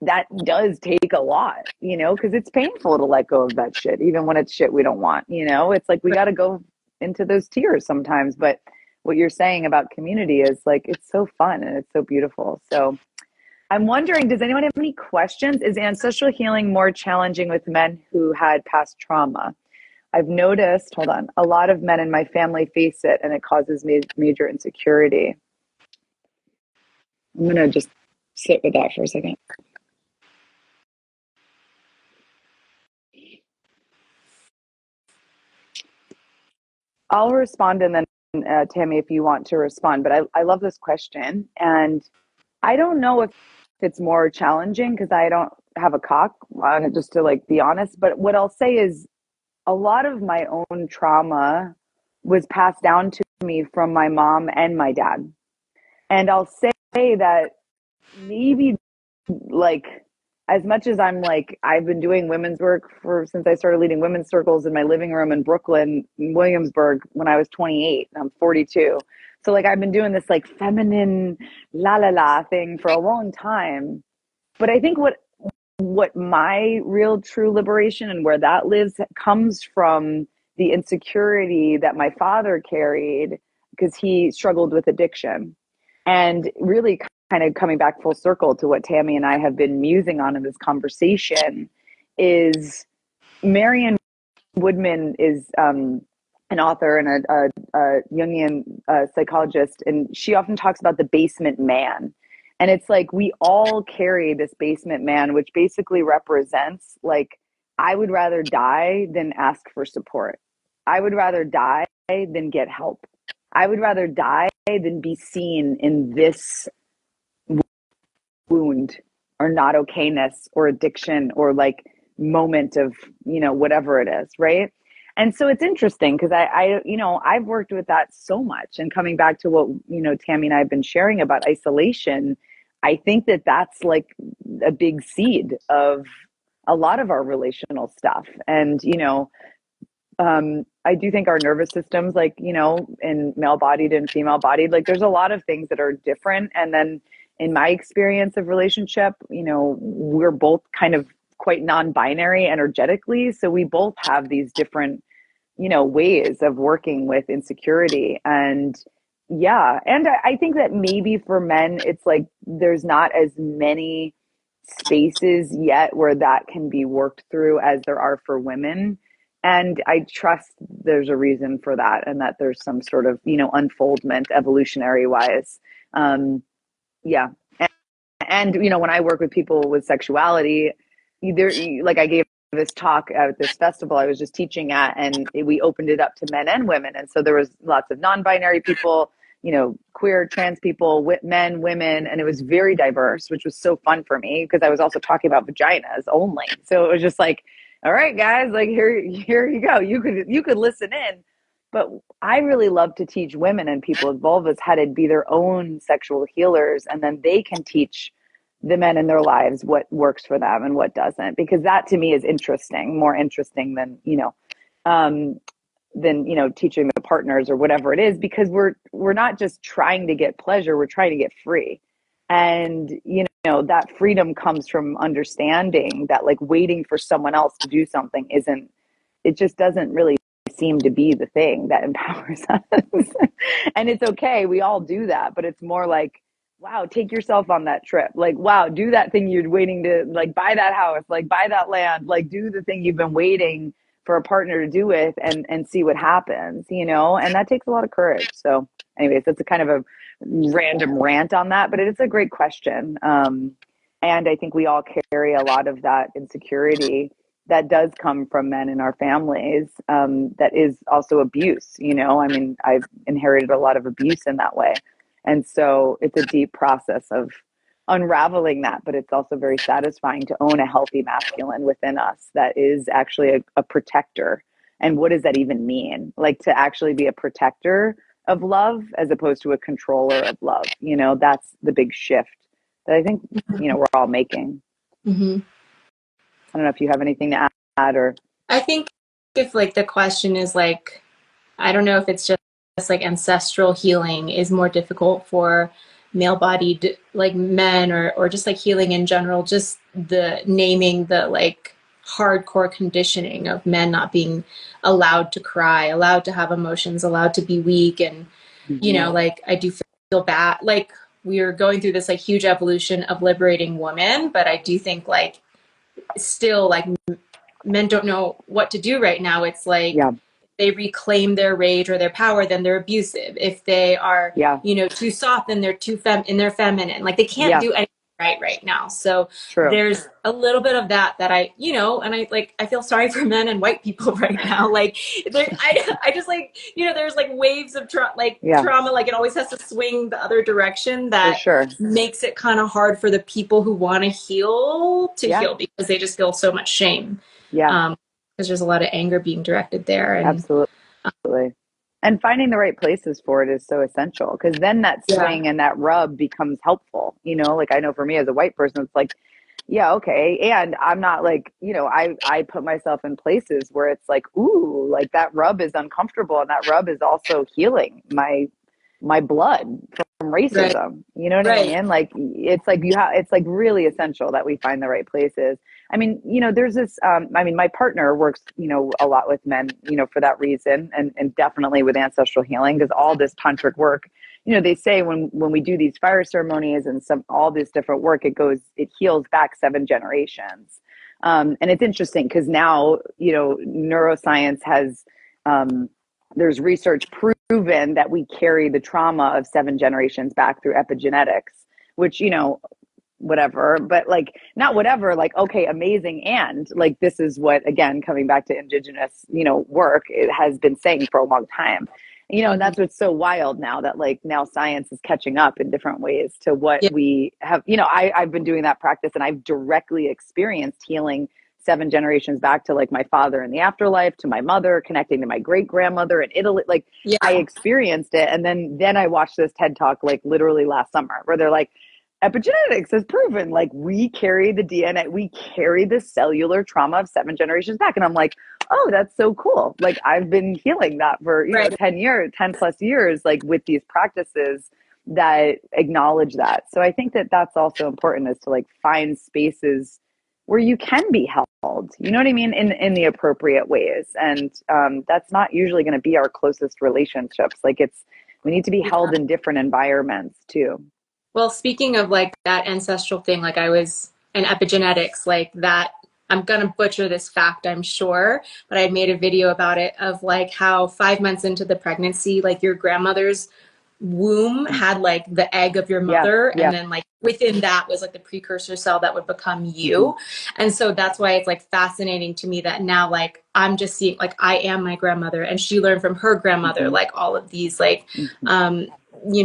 that does take a lot, because it's painful to let go of that shit, even when it's shit we don't want. It's like, we got to go into those tears sometimes. But what you're saying about community is like, it's so fun and it's so beautiful. So I'm wondering, does anyone have any questions? Is ancestral healing more challenging with men who had past trauma? I've noticed, a lot of men in my family face it, and it causes major insecurity. I'm going to just sit with that for a second. I'll respond, and then Tammy, if you want to respond. But I love this question, and I don't know if it's more challenging, because I don't have a cock on it, just to like be honest. But what I'll say is a lot of my own trauma was passed down to me from my mom and my dad. And I'll say that maybe like as much as I'm like I've been doing women's work for since I started leading women's circles in my living room in Brooklyn, Williamsburg when I was 28 and I'm 42. So like I've been doing this like feminine la la la thing for a long time. But I think what my real true liberation and where that lives comes from the insecurity that my father carried because he struggled with addiction. And really kind of coming back full circle to what Tammy and I have been musing on in this conversation is Marion Woodman is an author and a Jungian psychologist, and she often talks about the basement man. And it's like we all carry this basement man, which basically represents like, I would rather die than ask for support. I would rather die than get help. I would rather die than be seen in this wound or not okayness or addiction or like moment of, whatever it is, right? And so it's interesting because I've worked with that so much. And coming back to what, Tammy and I have been sharing about isolation, I think that that's like a big seed of a lot of our relational stuff. And, I do think our nervous systems, like, in male bodied and female bodied, like there's a lot of things that are different. And then in my experience of relationship, we're both kind of quite non-binary energetically. So we both have these different, ways of working with insecurity. And yeah. And I think that maybe for men, it's like, there's not as many spaces yet where that can be worked through as there are for women. And I trust there's a reason for that and that there's some sort of, unfoldment evolutionary wise. Yeah. And, when I work with people with sexuality, like I gave this talk at this festival I was just teaching at, and we opened it up to men and women. And so there was lots of non-binary people, queer, trans people, men, women, and it was very diverse, which was so fun for me because I was also talking about vaginas only. So it was just like, all right, guys, like here you go. You could listen in. But I really love to teach women and people with vulvas how to be their own sexual healers, and then they can teach the men in their lives what works for them and what doesn't, because that to me is interesting, more interesting than, teaching the partners or whatever it is, because we're not just trying to get pleasure, we're trying to get free. And, that freedom comes from understanding that like waiting for someone else to do something it just doesn't really seem to be the thing that empowers us. And it's okay. We all do that, but it's more like, wow, take yourself on that trip. Like, wow, do that thing you're waiting to, like, buy that house, like buy that land, like do the thing you've been waiting for a partner to do with and see what happens, and that takes a lot of courage. So anyways, that's a kind of a random rant on that, but it's a great question. And I think we all carry a lot of that insecurity that does come from men in our families, that is also abuse. I've inherited a lot of abuse in that way. And so it's a deep process of unraveling that, but it's also very satisfying to own a healthy masculine within us that is actually a protector. And what does that even mean? Like to actually be a protector of love as opposed to a controller of love. That's the big shift that I think, we're all making. Mm-hmm. I don't know if you have anything to add or. I think if like the question is like, I don't know if it's just like ancestral healing is more difficult for male bodied like men or just like healing in general, just the naming the like hardcore conditioning of men not being allowed to cry, allowed to have emotions, allowed to be weak. And, like I do feel bad. Like we are going through this like huge evolution of liberating women, but I do think like still like men don't know what to do right now. It's like, they reclaim their rage or their power, then they're abusive. If they are, too soft, then they're too in their feminine. Like they can't do anything right now. So True. there's a little bit of that I, and I feel sorry for men and white people right now. Like I just like, there's like waves of trauma, like it always has to swing the other direction For that sure. makes it kind of hard for the people who want to heal because they just feel so much shame. Yeah. Because there's a lot of anger being directed there. And Absolutely. And finding the right places for it is so essential, because then that swing and that rub becomes helpful. Like I know for me as a white person, it's like, yeah, okay. And I'm not like, I put myself in places where it's like, ooh, like that rub is uncomfortable, and that rub is also healing my blood from racism. You know what I mean? Like it's like it's like really essential that we find the right places. I mean, there's this, my partner works, a lot with men, for that reason, and definitely with ancestral healing, because all this tantric work, they say when we do these fire ceremonies and all this different work, it heals back 7 generations. And it's interesting because now, neuroscience has, there's research proven that we carry the trauma of 7 generations back through epigenetics, which, whatever, but like not whatever, like, okay, amazing. And like, this is what, again, coming back to indigenous, work, it has been saying for a long time, and that's what's so wild now, that like now science is catching up in different ways to what we have. I've been doing that practice, and I've directly experienced healing 7 generations back to like my father in the afterlife, to my mother, connecting to my great grandmother in Italy. Like I experienced it. And then I watched this TED talk like literally last summer, where they're like, epigenetics has proven like we carry the DNA, we carry the cellular trauma of 7 generations back. And I'm like, oh, that's so cool. Like I've been healing that for, 10 plus years, like with these practices that acknowledge that. So I think that that's also important, is to like find spaces where you can be held, you know what I mean? In the appropriate ways. And that's not usually going to be our closest relationships. Like we need to be held in different environments too. Well, speaking of like that ancestral thing, like I was in epigenetics, like that, I'm going to butcher this fact, I'm sure, but I made a video about it, of like how 5 months into the pregnancy, like your grandmother's womb had like the egg of your mother, and then like within that was like the precursor cell that would become you. And so that's why it's like fascinating to me that now like I'm just seeing, like I am my grandmother, and she learned from her grandmother, like all of these like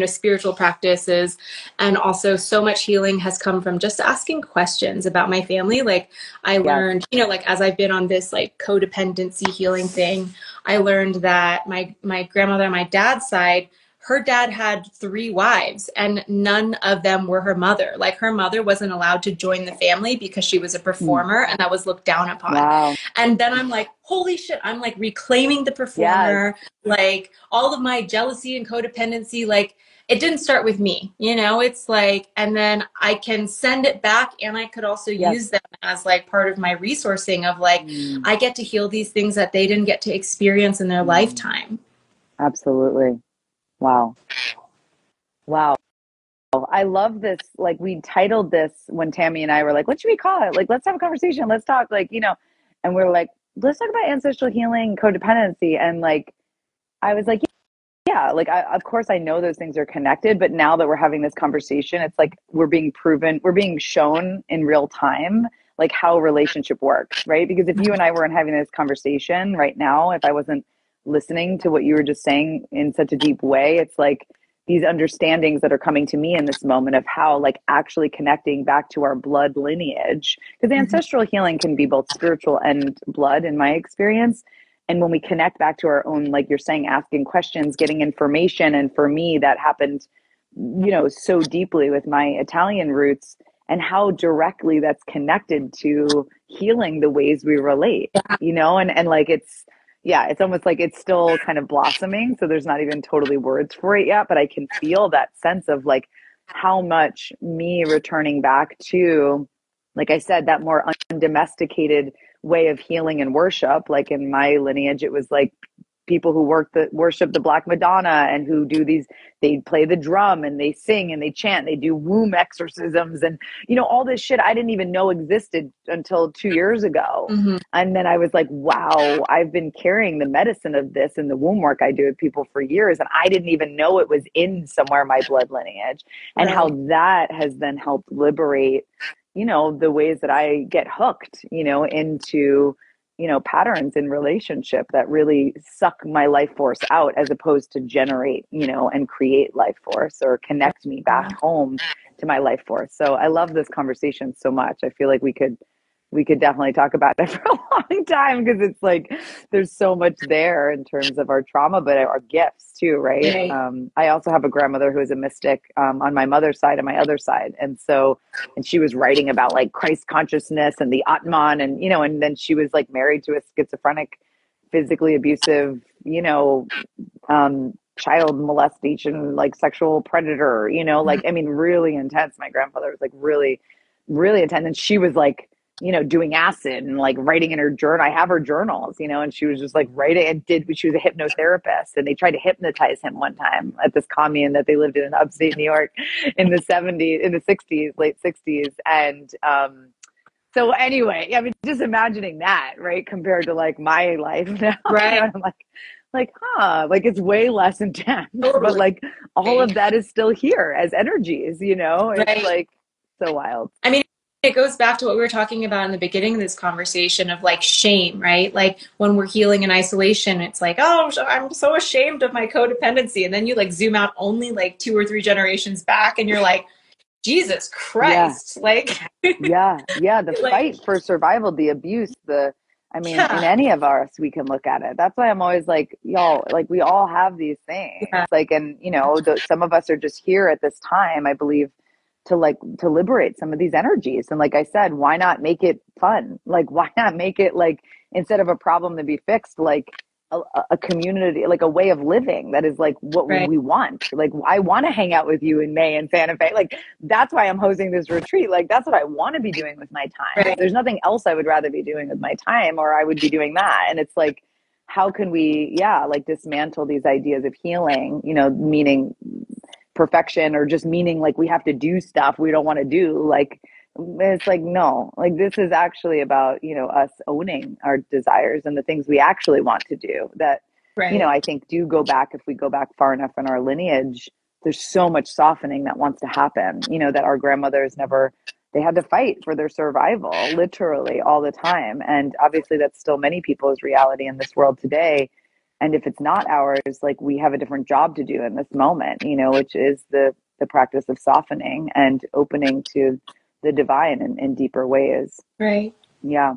spiritual practices. And also so much healing has come from just asking questions about my family. Like I learned, like as I've been on this like codependency healing thing, I learned that my grandmother on my dad's side, her dad had 3 wives, and none of them were her mother. Like her mother wasn't allowed to join the family because she was a performer, and that was looked down upon. Wow. And then I'm like, holy shit, I'm like reclaiming the performer, like all of my jealousy and codependency, like it didn't start with me, it's like, and then I can send it back, and I could also use them as like part of my resourcing of like, I get to heal these things that they didn't get to experience in their lifetime. Absolutely. Wow. I love this. Like we titled this when Tammy and I were like, what should we call it? Like, let's have a conversation. Let's talk, like, and we're like, let's talk about ancestral healing, codependency. And like, I was like, like, of course I know those things are connected, but now that we're having this conversation, it's like, we're being shown in real time, like how relationship works, right? Because if you and I weren't having this conversation right now, if I wasn't listening to what you were just saying in such a deep way, it's like these understandings that are coming to me in this moment of how like actually connecting back to our blood lineage, because ancestral healing can be both spiritual and blood in my experience. And when we connect back to our own, like you're saying, asking questions, getting information. And for me, that happened, so deeply with my Italian roots, and how directly that's connected to healing the ways we relate, and like, it's almost like it's still kind of blossoming. So there's not even totally words for it yet, but I can feel that sense of like how much me returning back to, like I said, that more undomesticated way of healing and worship. Like in my lineage, it was like people who worship the Black Madonna and who do these, they play the drum and they sing and they chant, they do womb exorcisms and, all this shit I didn't even know existed until 2 years ago. Mm-hmm. And then I was like, wow, I've been carrying the medicine of this and the womb work I do with people for years. And I didn't even know it was in somewhere my blood lineage, and how that has then helped liberate, the ways that I get hooked, into, patterns in relationship that really suck my life force out as opposed to generate, and create life force or connect me back home to my life force. So I love this conversation so much. I feel like we could definitely talk about it for a long time, because it's like there's so much there in terms of our trauma, but our gifts too, right? I also have a grandmother who is a mystic on my mother's side and my other side. And she was writing about like Christ consciousness and the Atman, and, and then she was like married to a schizophrenic, physically abusive, child molestation, like sexual predator, like, I mean, really intense. My grandfather was like really, really intense. And she was like, doing acid and like writing in her journal. I have her journals, and she was just like writing and she was a hypnotherapist, and they tried to hypnotize him one time at this commune that they lived in upstate New York in the 70s, in the 60s, late 60s. And, so anyway, I mean, just imagining that, right, compared to like my life now, right? And I'm like, like it's way less intense, but like all of that is still here as energies, it's like so wild. I mean, it goes back to what we were talking about in the beginning of this conversation of like shame, right? Like when we're healing in isolation, it's like, oh, I'm so ashamed of my codependency. And then you like zoom out only like 2 or 3 generations back and you're like, Jesus Christ. Like, the fight for survival, the abuse, in any of us, we can look at it. That's why I'm always like, y'all, like we all have these things, like, and some of us are just here at this time, I believe, to liberate some of these energies. And like I said, why not make it fun? Like, why not make it like, instead of a problem to be fixed, like a community, like a way of living that is like what we want. Like, I want to hang out with you in May in Santa Fe. Like, that's why I'm hosting this retreat. Like, that's what I want to be doing with my time. There's nothing else I would rather be doing with my time, or I would be doing that. And it's like, how can we, like dismantle these ideas of healing, meaning perfection, or just meaning like we have to do stuff we don't want to do. Like, it's like, no, like this is actually about, us owning our desires and the things we actually want to do that, I think do go back, if we go back far enough in our lineage, there's so much softening that wants to happen, that our grandmothers never, they had to fight for their survival literally all the time. And obviously that's still many people's reality in this world today. And if it's not ours, like we have a different job to do in this moment, which is the practice of softening and opening to the divine in deeper ways. Right. Yeah.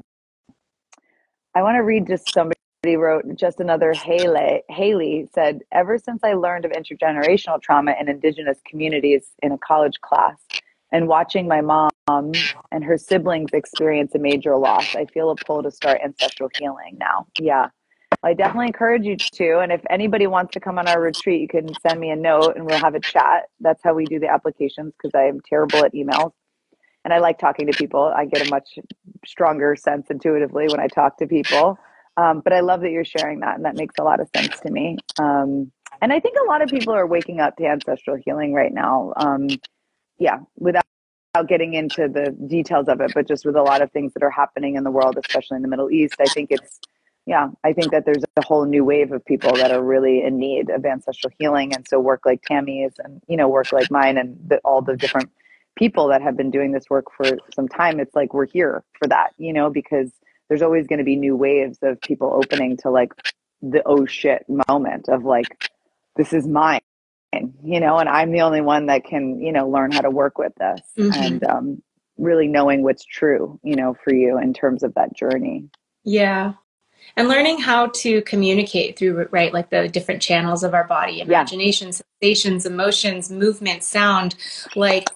I want to read just somebody wrote, just another Haley said, ever since I learned of intergenerational trauma in indigenous communities in a college class and watching my mom and her siblings experience a major loss, I feel a pull to start ancestral healing now. Yeah. I definitely encourage you to. And if anybody wants to come on our retreat, you can send me a note and we'll have a chat. That's how we do the applications, because I am terrible at emails. And I like talking to people. I get a much stronger sense intuitively when I talk to people. But I love that you're sharing that. And that makes a lot of sense to me. And I think a lot of people are waking up to ancestral healing right now. Without getting into the details of it, but just with a lot of things that are happening in the world, especially in the Middle East, I think I think that there's a whole new wave of people that are really in need of ancestral healing. And so work like Tammy's and, work like mine and all the different people that have been doing this work for some time, it's like we're here for that, because there's always going to be new waves of people opening to like the oh shit moment of like, this is mine, and I'm the only one that can, learn how to work with this. And really knowing what's true, for you in terms of that journey. Yeah. And learning how to communicate through, like the different channels of our body, imagination, sensations, emotions, movement, sound. Like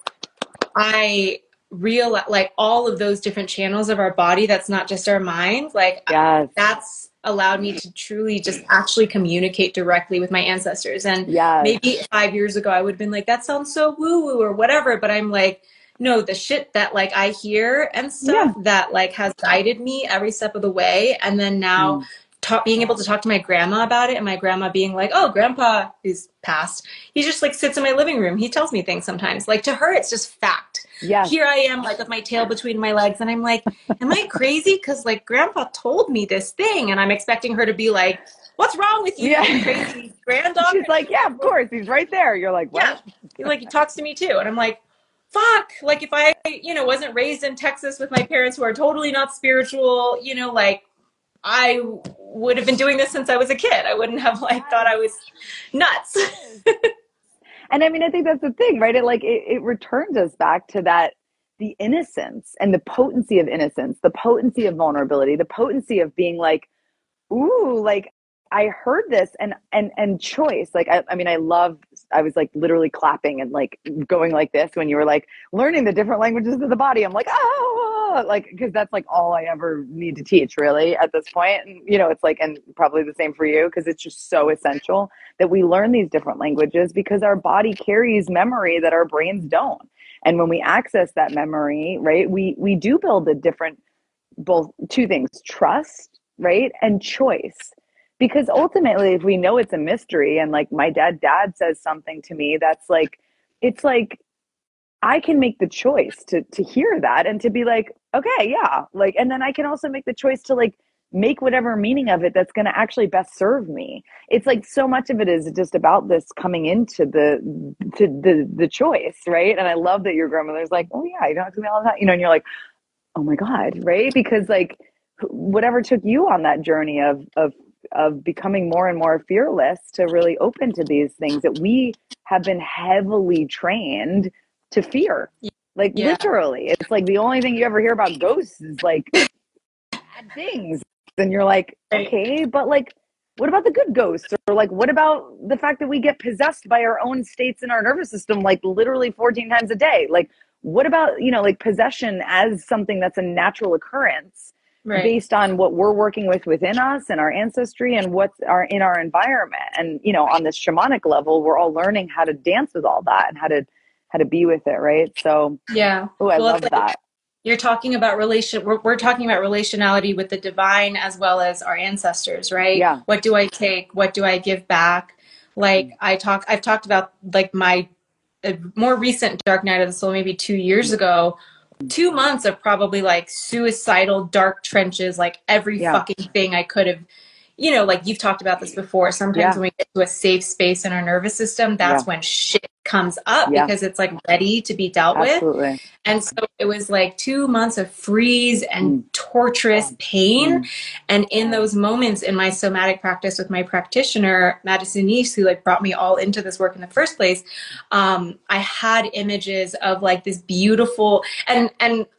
I realize like all of those different channels of our body, that's not just our mind. Like that's allowed me to truly just actually communicate directly with my ancestors. And maybe 5 years ago, I would have been like, that sounds so woo-woo or whatever. But I'm like, no, the shit that like I hear and stuff that like has guided me every step of the way. And then now being able to talk to my grandma about it, and my grandma being like, oh, grandpa is passed. He just like sits in my living room. He tells me things sometimes. Like, to her, it's just fact. Yeah. Here I am, like with my tail between my legs. And I'm like, am I crazy? Because like grandpa told me this thing. And I'm expecting her to be like, what's wrong with you, you crazy granddaughter? She's like, yeah, of course. He's right there. You're like, what? Yeah. Like, he talks to me too. And I'm like, fuck. Like, if I, wasn't raised in Texas with my parents who are totally not spiritual, like, I would have been doing this since I was a kid. I wouldn't have like thought I was nuts. And I mean, I think that's the thing, right? It returns us back to that, the innocence and the potency of innocence, the potency of vulnerability, the potency of being like, ooh, like I heard this and choice. Like, I mean, I was like literally clapping and like going like this when you were like learning the different languages of the body. I'm like, oh, like, cause that's like all I ever need to teach really at this point. And, it's like, and probably the same for you, cause it's just so essential that we learn these different languages because our body carries memory that our brains don't. And when we access that memory, right, we do build a different, both two things, trust, right, and choice. Because ultimately, if we know it's a mystery, and like my dad says something to me that's like, it's like I can make the choice to hear that and to be like, okay, yeah, like, and then I can also make the choice to like make whatever meaning of it that's going to actually best serve me. It's like so much of it is just about this coming into the choice, right? And I love that your grandmother's like, oh yeah, you don't have to be all that, and you're like, oh my God, right? Because like whatever took you on that journey of becoming more and more fearless to really open to these things that we have been heavily trained to fear. Like literally, it's like the only thing you ever hear about ghosts is like bad things. And you're like, okay, but like, what about the good ghosts? Or like, what about the fact that we get possessed by our own states in our nervous system, like literally 14 times a day? Like, what about, like possession as something that's a natural occurrence based on what we're working with within us and our ancestry and what's in our environment? And, on this shamanic level, we're all learning how to dance with all that and how to be with it. Right. So, yeah. Oh, I love that. You're talking about we're talking about relationality with the divine as well as our ancestors, right? Yeah. What do I take? What do I give back? Like I've talked about like my more recent dark night of the soul, maybe 2 years ago, 2 months of probably like suicidal dark trenches, like every fucking thing I could have, like you've talked about this before. Sometimes when we get to a safe space in our nervous system, that's when shit comes up because it's like ready to be dealt with. And so it was like 2 months of freeze and torturous pain. And in those moments in my somatic practice with my practitioner, Madison Neese, who like brought me all into this work in the first place, I had images of like this beautiful, and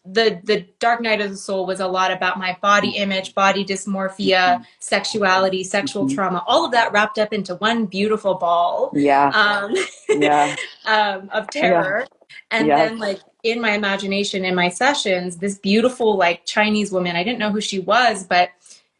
the dark night of the soul was a lot about my body image, body dysmorphia, sexuality, sexual trauma, all of that wrapped up into one beautiful ball of terror. And then like in my imagination, in my sessions, this beautiful like Chinese woman, I didn't know who she was, but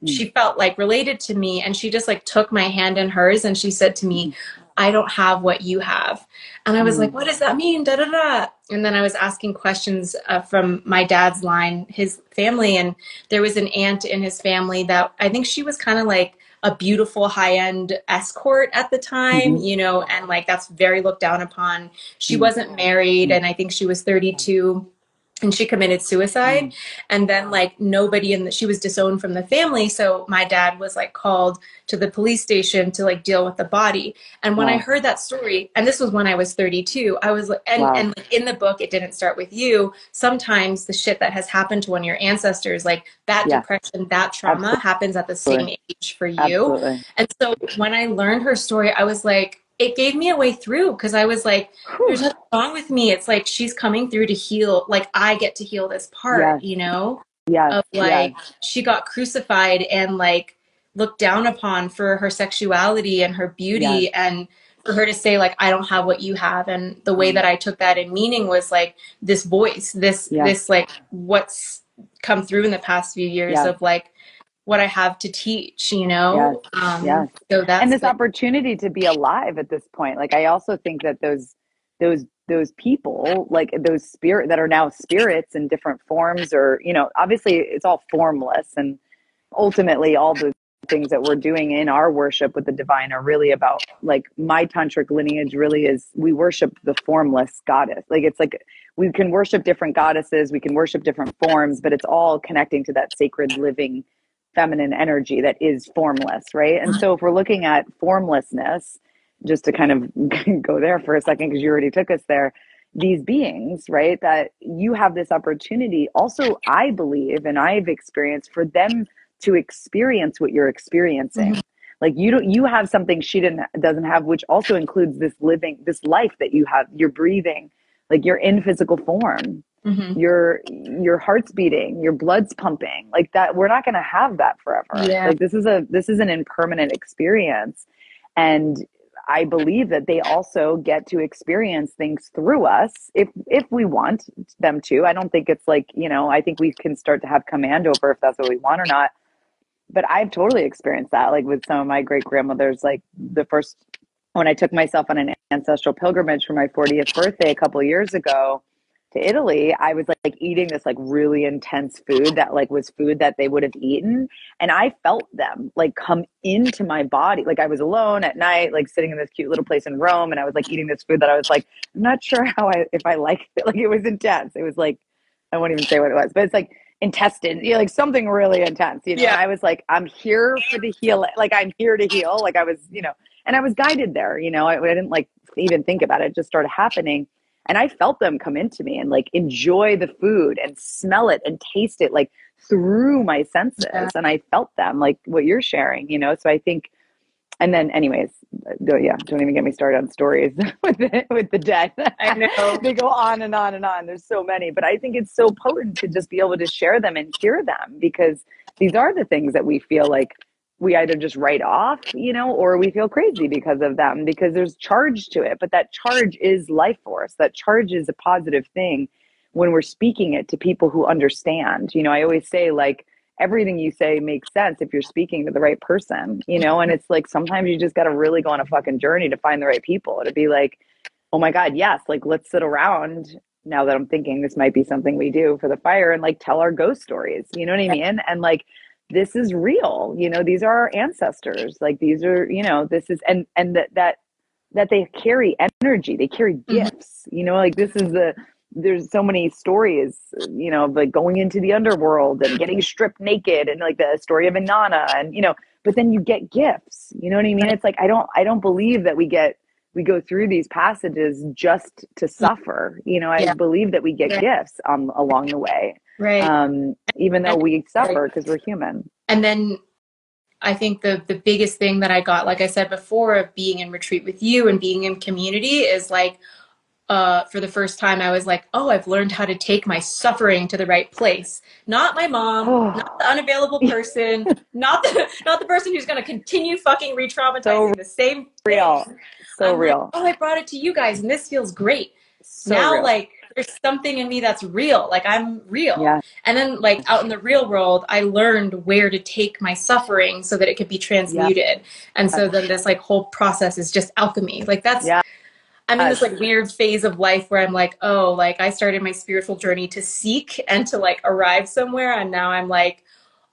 she felt like related to me. And she just like took my hand in hers and she said to me, I don't have what you have. And I was like, what does that mean? Da, da, da. And then I was asking questions from my dad's line, his family. And there was an aunt in his family that I think she was kind of like a beautiful high-end escort at the time, and like that's very looked down upon. She wasn't married, and I think she was 32. And she committed suicide. And then like nobody she was disowned from the family. So my dad was like called to the police station to like deal with the body. And when I heard that story, and this was when I was 32, I was like, and like in the book, it didn't start with you. Sometimes the shit that has happened to one of your ancestors, like that depression, that trauma happens at the same age for you. And so when I learned her story, I was like, it gave me a way through because I was like, there's nothing wrong with me. It's like she's coming through to heal. Like I get to heal this part, of like she got crucified and like looked down upon for her sexuality and her beauty. And for her to say like, I don't have what you have. And the way that I took that in meaning was like this voice, this like what's come through in the past few years of like, what I have to teach, So that's and this opportunity to be alive at this point. Like, I also think that those people, like those spirit that are now spirits in different forms, or, obviously it's all formless, and ultimately all the things that we're doing in our worship with the divine are really about, like, my tantric lineage really is, we worship the formless goddess. Like, it's like we can worship different goddesses, we can worship different forms, but it's all connecting to that sacred living feminine energy that is formless, right? And so if we're looking at formlessness, just to kind of go there for a second, because you already took us there, these beings, right, that you have this opportunity also, I believe, and I've experienced, for them to experience what you're experiencing. Like, you have something she doesn't have, which also includes this life that you have. You're breathing, like, you're in physical form. Your heart's beating, your blood's pumping, like that. We're not going to have that forever. Like, this is an impermanent experience. And I believe that they also get to experience things through us if we want them to. I don't think it's like, I think we can start to have command over if that's what we want or not. But I've totally experienced that, like with some of my great grandmothers. Like, when I took myself on an ancestral pilgrimage for my 40th birthday a couple of years ago to Italy, I was like eating this like really intense food that like was food that they would have eaten. And I felt them like come into my body. Like, I was alone at night, like sitting in this cute little place in Rome. And I was like eating this food that I was like, I'm not sure if I liked it. Like, it was intense. It was like, I won't even say what it was, but it's like intestine, like something really intense, Yeah. I was like, I'm here for the healing. Like, I'm here to heal. Like, I was, and I was guided there, I didn't like even think about it. It just started happening. And I felt them come into me and like enjoy the food and smell it and taste it like through my senses. And I felt them like what you're sharing, So I think, and then anyways, don't even get me started on stories with the dead. I know. They go on and on and on. There's so many, but I think it's so potent to just be able to share them and hear them, because these are the things that we feel like we either just write off, or we feel crazy because of them, because there's charge to it. But that charge is life force. That charge is a positive thing when we're speaking it to people who understand. I always say, like, everything you say makes sense if you're speaking to the right person, and it's like, sometimes you just got to really go on a fucking journey to find the right people, to be like, oh my God, yes, like, let's sit around. Now that I'm thinking this might be something we do for the fire, and like tell our ghost stories, you know what I mean? And like, this is real, these are our ancestors. Like, these are, this is, and that they carry energy, they carry gifts, like, there's so many stories, of like going into the underworld and getting stripped naked, and like the story of Inanna, and, but then you get gifts, you know what I mean? It's like, I don't believe that we go through these passages just to suffer, I believe that we get gifts along the way. Right. Even though we suffer because we're human. And then I think the biggest thing that I got, like I said before, of being in retreat with you and being in community is like, for the first time, I was like, oh, I've learned how to take my suffering to the right place. Not my mom, not the unavailable person, not the person who's going to continue fucking re-traumatizing the same real. thing. So I'm real. Like, oh, I brought it to you guys, and this feels great. So now, real. Like, there's something in me that's real. Like, I'm real. Yeah. And then, like, out in the real world, I learned where to take my suffering so that it could be transmuted. Yeah. And so then this like whole process is just alchemy. Like, that's. Yeah. I'm in this like weird phase of life where I'm like, oh, like, I started my spiritual journey to seek and to like arrive somewhere. And now I'm like,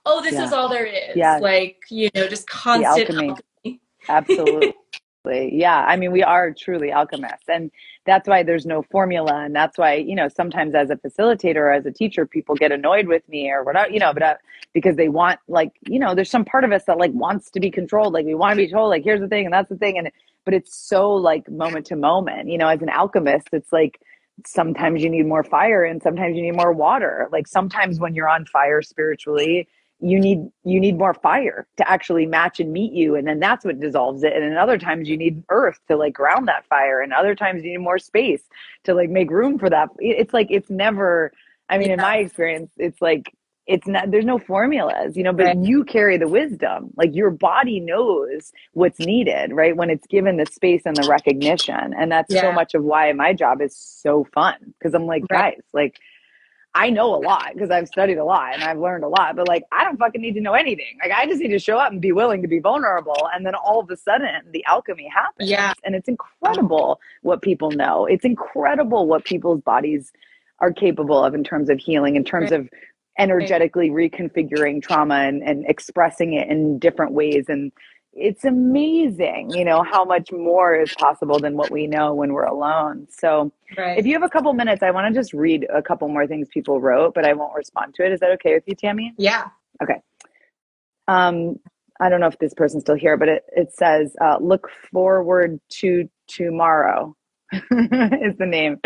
oh, this is all there is. Yeah. Like, just constant alchemy. Absolutely. Yeah. I mean, we are truly alchemists, and that's why there's no formula. And that's why, sometimes as a facilitator or as a teacher, people get annoyed with me or whatever, but because they want, like, there's some part of us that like wants to be controlled. Like, we want to be told, like, here's the thing and that's the thing. But it's so like moment to moment, as an alchemist, it's like, sometimes you need more fire and sometimes you need more water. Like, sometimes when you're on fire spiritually, you need more fire to actually match and meet you, and then that's what dissolves it. And then other times you need earth to like ground that fire, and other times you need more space to like make room for that. It's like, it's never, I mean, in my experience, it's like, it's not, there's no formulas, but you carry the wisdom. Like, your body knows what's needed, right, when it's given the space and the recognition. And that's so much of why my job is so fun, because I'm like, guys, like, I know a lot because I've studied a lot and I've learned a lot, but like, I don't fucking need to know anything. Like, I just need to show up and be willing to be vulnerable. And then all of a sudden the alchemy happens. Yeah. And it's incredible what people know. It's incredible what people's bodies are capable of in terms of healing, in terms of energetically reconfiguring trauma and expressing it in different ways. And it's amazing, you know, how much more is possible than what we know when we're alone. So if you have a couple minutes, I want to just read a couple more things people wrote, but I won't respond to it. Is that okay with you, Tammy? Yeah. Okay. I don't know if this person's still here, but it says, look forward to tomorrow is the name.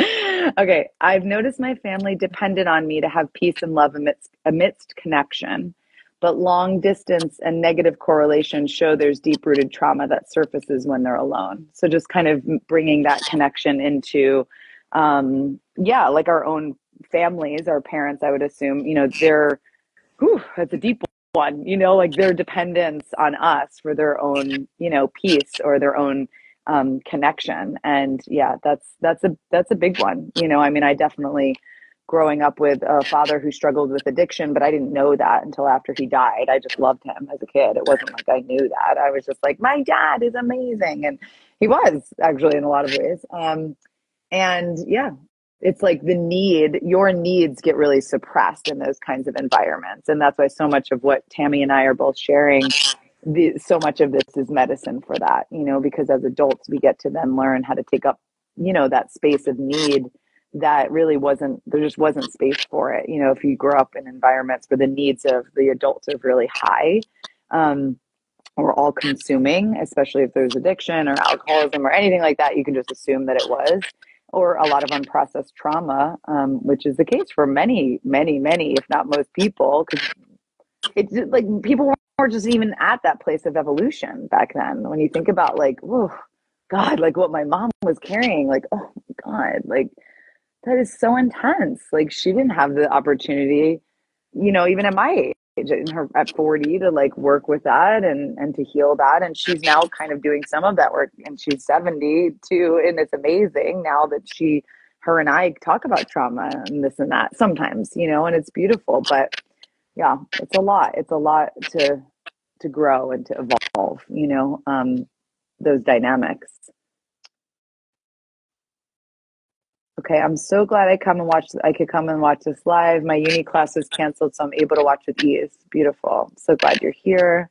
Okay. I've noticed my family depended on me to have peace and love amidst connection, but long distance and negative correlation show there's deep rooted trauma that surfaces when they're alone. So just kind of bringing that connection into, like our own families, our parents, I would assume, you know, that's a deep one, you know, like their dependence on us for their own, you know, peace or their own connection. And yeah, that's a big one. You know, I mean, I definitely, growing up with a father who struggled with addiction, but I didn't know that until after he died. I just loved him as a kid. It wasn't like I knew that. I was just like, my dad is amazing. And he was actually in a lot of ways. And yeah, it's like your needs get really suppressed in those kinds of environments. And that's why so much of what Tammy and I are both sharing, so much of this is medicine for that, you know, because as adults, we get to then learn how to take up, you know, that space of need that really there just wasn't space for it. You know, if you grow up in environments where the needs of the adults are really high, or all consuming, especially if there's addiction or alcoholism or anything like that, you can just assume that it was, or a lot of unprocessed trauma, which is the case for many, many, many, if not most people, because it's like people weren't just even at that place of evolution back then. When you think about like, whoa, God, like what my mom was carrying, like, oh my God, like that is so intense. Like she didn't have the opportunity, you know, even at my age, at 40, to like work with that and to heal that. And she's now kind of doing some of that work, and she's 70 too. And it's amazing now that her and I talk about trauma and this and that sometimes, you know, and it's beautiful, but yeah, it's a lot to grow and to evolve, you know, those dynamics. Okay, I'm so glad I could come and watch this live. My uni class was canceled, so I'm able to watch with ease. Beautiful. So glad you're here.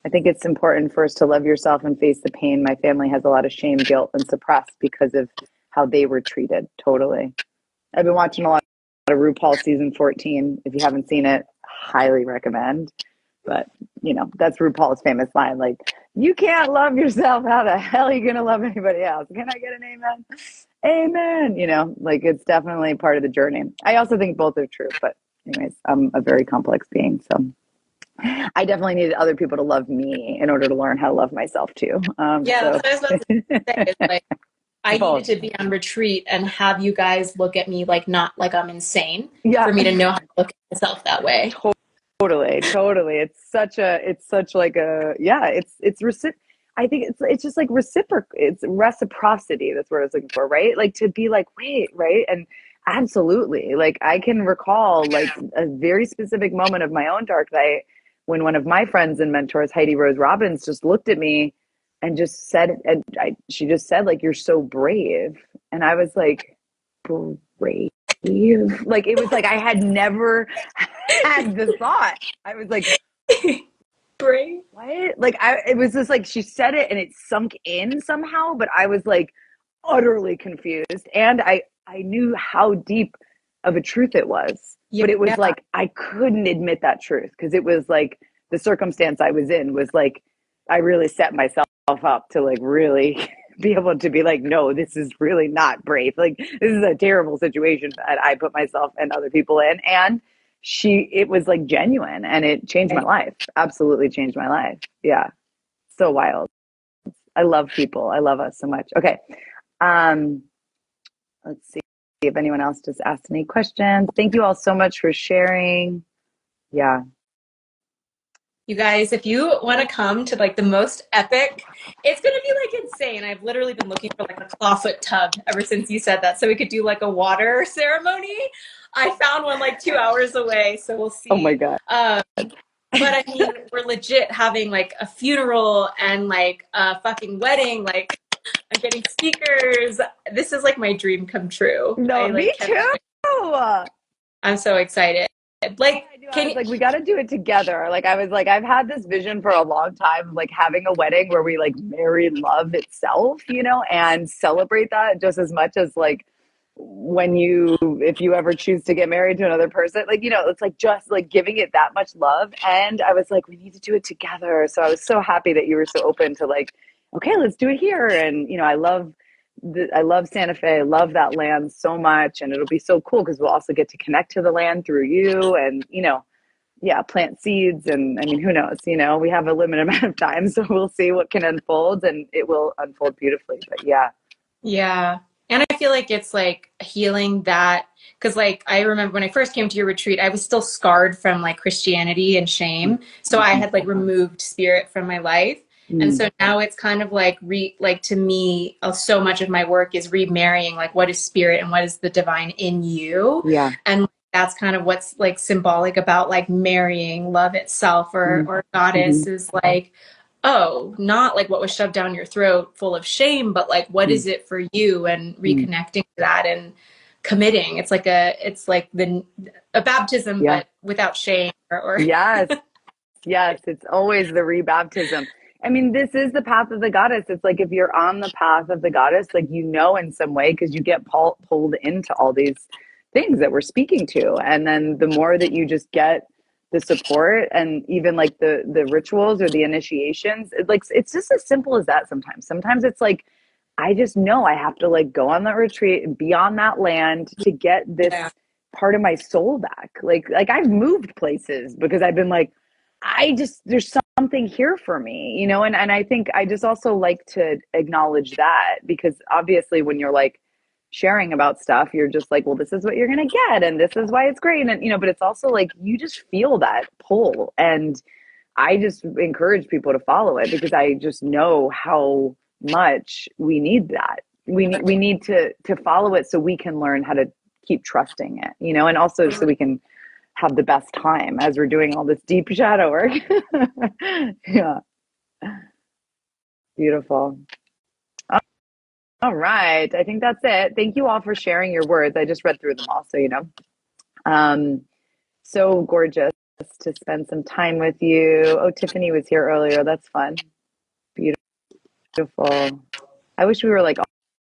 I think it's important first to love yourself and face the pain. My family has a lot of shame, guilt, and suppressed because of how they were treated. Totally. I've been watching a lot of RuPaul season 14. If you haven't seen it, highly recommend. But, you know, that's RuPaul's famous line, like, you can't love yourself. How the hell are you going to love anybody else? Can I get an amen? Amen. You know, like it's definitely part of the journey. I also think both are true. But anyways, I'm a very complex being. So I definitely needed other people to love me in order to learn how to love myself too. That's what I was about to say. It's like, I Both. needed to be on retreat and have you guys look at me like not like I'm insane Yeah. for me to know how to look at myself that way. Totally. It's such like a, yeah, I think it's just like reciprocal. It's reciprocity. That's what I was looking for, right? Like to be like, wait, right? And absolutely, like I can recall like a very specific moment of my own dark night when one of my friends and mentors, Heidi Rose Robbins, just looked at me and just said, she just said like, you're so brave. And I was like, brave? Like it was like I had never had the thought. I was like, brave? What? Like it was just like she said it and it sunk in somehow, but I was like utterly confused. And I knew how deep of a truth it was. Yeah, but it was like I couldn't admit that truth because it was like the circumstance I was in was like I really set myself up to like really be able to be like, no, this is really not brave. Like this is a terrible situation that I put myself and other people in. And it was like genuine and it changed my life. Absolutely changed my life. Yeah. So wild. I love people. I love us so much. Okay. Let's see if anyone else just asked any questions. Thank you all so much for sharing. Yeah. You guys, if you want to come to like the most epic, it's going to be like insane. I've literally been looking for like a clawfoot tub ever since you said that. So we could do like a water ceremony. I found one like 2 hours away. So we'll see. Oh my God. But I mean, we're legit having like a funeral and like a fucking wedding. Like I'm getting speakers. This is like my dream come true. No, me too. I'm so excited. Like, I was like, we got to do it together. Like, I was like, I've had this vision for a long time, like having a wedding where we like marry love itself, you know, and celebrate that just as much as like when you, if you ever choose to get married to another person, like, you know, it's like just like giving it that much love. And I was like, we need to do it together. So I was so happy that you were so open to like, okay, let's do it here. And, you know, I love Santa Fe. I love that land so much. And it'll be so cool because we'll also get to connect to the land through you and, you know, yeah, plant seeds. And I mean, who knows, you know, we have a limited amount of time, so we'll see what can unfold and it will unfold beautifully. But yeah. yeah. And I feel like it's like healing that, because like I remember when I first came to your retreat, I was still scarred from like Christianity and shame. So I had like removed spirit from my life. And so now it's kind of like like to me, so much of my work is remarrying like what is spirit and what is the divine in you. Yeah. And that's kind of what's like symbolic about like marrying love itself or goddess is like, oh, not like what was shoved down your throat full of shame, but like what is it for you, and reconnecting to that and committing. It's like a baptism, but without shame or Yes. Yes. It's always the rebaptism. I mean, this is the path of the goddess. It's like if you're on the path of the goddess, like, you know, in some way, because you get pulled into all these things that we're speaking to. And then the more that you just get the support and even like the rituals or the initiations, it's just as simple as that sometimes. Sometimes it's like, I just know I have to like go on that retreat and be on that land to get this part of my soul back. Like I've moved places because I've been like, there's something here for me, you know? And I think I just also like to acknowledge that, because obviously when you're like sharing about stuff, you're just like, well, this is what you're going to get. And this is why it's great. And, you know, but it's also like, you just feel that pull. And I just encourage people to follow it because I just know how much we need that. We need to follow it so we can learn how to keep trusting it, you know, and also so we can have the best time as we're doing all this deep shadow work. Yeah. Beautiful. All right. I think that's it. Thank you all for sharing your words. I just read through them all, so you know. So gorgeous to spend some time with you. Oh, Tiffany was here earlier. That's fun. Beautiful. I wish we were like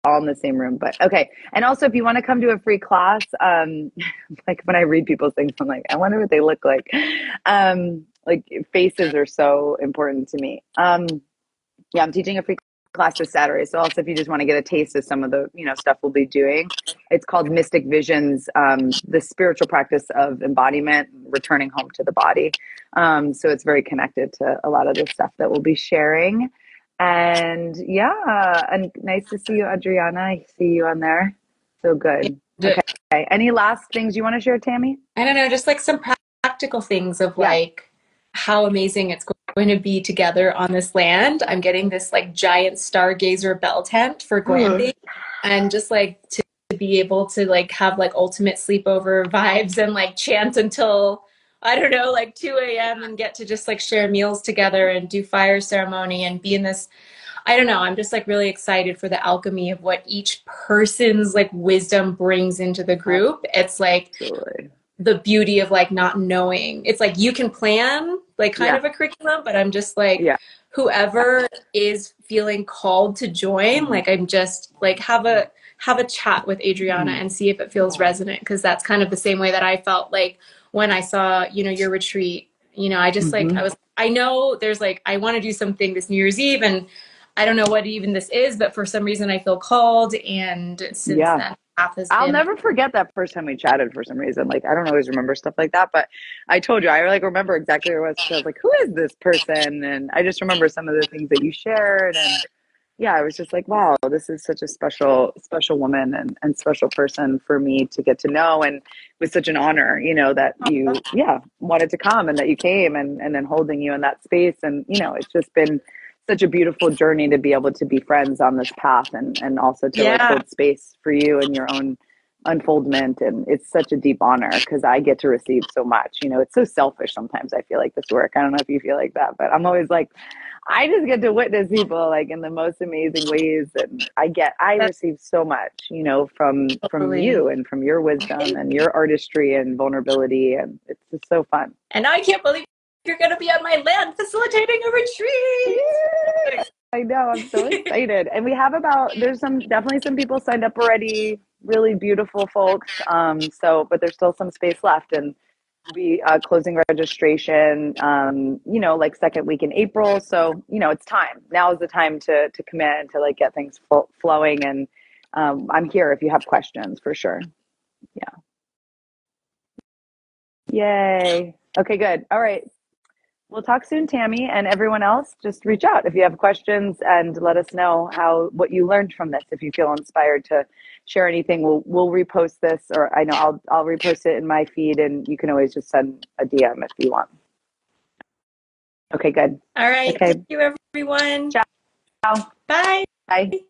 all in the same room, but okay. And also, if you want to come to a free class, like when I read people's things, I'm like, I wonder what they look like. Like faces are so important to me. Yeah, I'm teaching a free class this Saturday. So also, if you just want to get a taste of some of the, you know, stuff we'll be doing, it's called Mystic Visions, the spiritual practice of embodiment, returning home to the body. So it's very connected to a lot of the stuff that we'll be sharing. And yeah, and nice to see you, Adriana. I see you on there. So good. Okay. Any last things you want to share, Tammy? I don't know, just like some practical things of like how amazing it's going to be together on this land. I'm getting this like giant stargazer bell tent for glamping, and just like to be able to like have like ultimate sleepover vibes and like chant until I don't know, like 2 a.m. and get to just like share meals together and do fire ceremony and be in this. I don't know. I'm just like really excited for the alchemy of what each person's like wisdom brings into the group. It's like the beauty of like not knowing. It's like you can plan like kind of a curriculum, but I'm just like whoever is feeling called to join, like I'm just like have a chat with Adriana and see if it feels resonant, because that's kind of the same way that I felt like when I saw, you know, your retreat. You know, I just like I know there's like I want to do something this New Year's Eve, and I don't know what even this is, but for some reason I feel called. And since then, I'll never forget that first time we chatted for some reason. Like, I don't always remember stuff like that, but I told you, I like remember exactly where it was. I was like, who is this person? And I just remember some of the things that you shared. And yeah, I was just like, wow, this is such a special woman and special person for me to get to know. And it was such an honor, you know, that you, wanted to come and that you came and then holding you in that space. And, you know, it's just been such a beautiful journey to be able to be friends on this path and also to like hold space for you and your own unfoldment. And it's such a deep honor because I get to receive so much. You know, it's so selfish sometimes. I feel like this work. I don't know if you feel like that, but I'm always like, I just get to witness people like in the most amazing ways. And I receive so much, you know, from you and from your wisdom and your artistry and vulnerability. And it's just so fun. And I can't believe you're going to be on my land facilitating a retreat. Yeah, I know. I'm so excited. And we have there's definitely some people signed up already. Really beautiful folks. But there's still some space left, and be closing registration, you know, like second week in April. So, you know, it's time. Now is the time to commit, to like get things flowing. And I'm here if you have questions for sure. Yeah. Yay. Okay, good. All right. We'll talk soon, Tammy, and everyone else. Just reach out if you have questions and let us know what you learned from this. If you feel inspired to share anything, we'll repost this, or I know I'll repost it in my feed, and you can always just send a DM if you want. Okay, good. All right. Okay. Thank you, everyone. Ciao. Bye. Bye.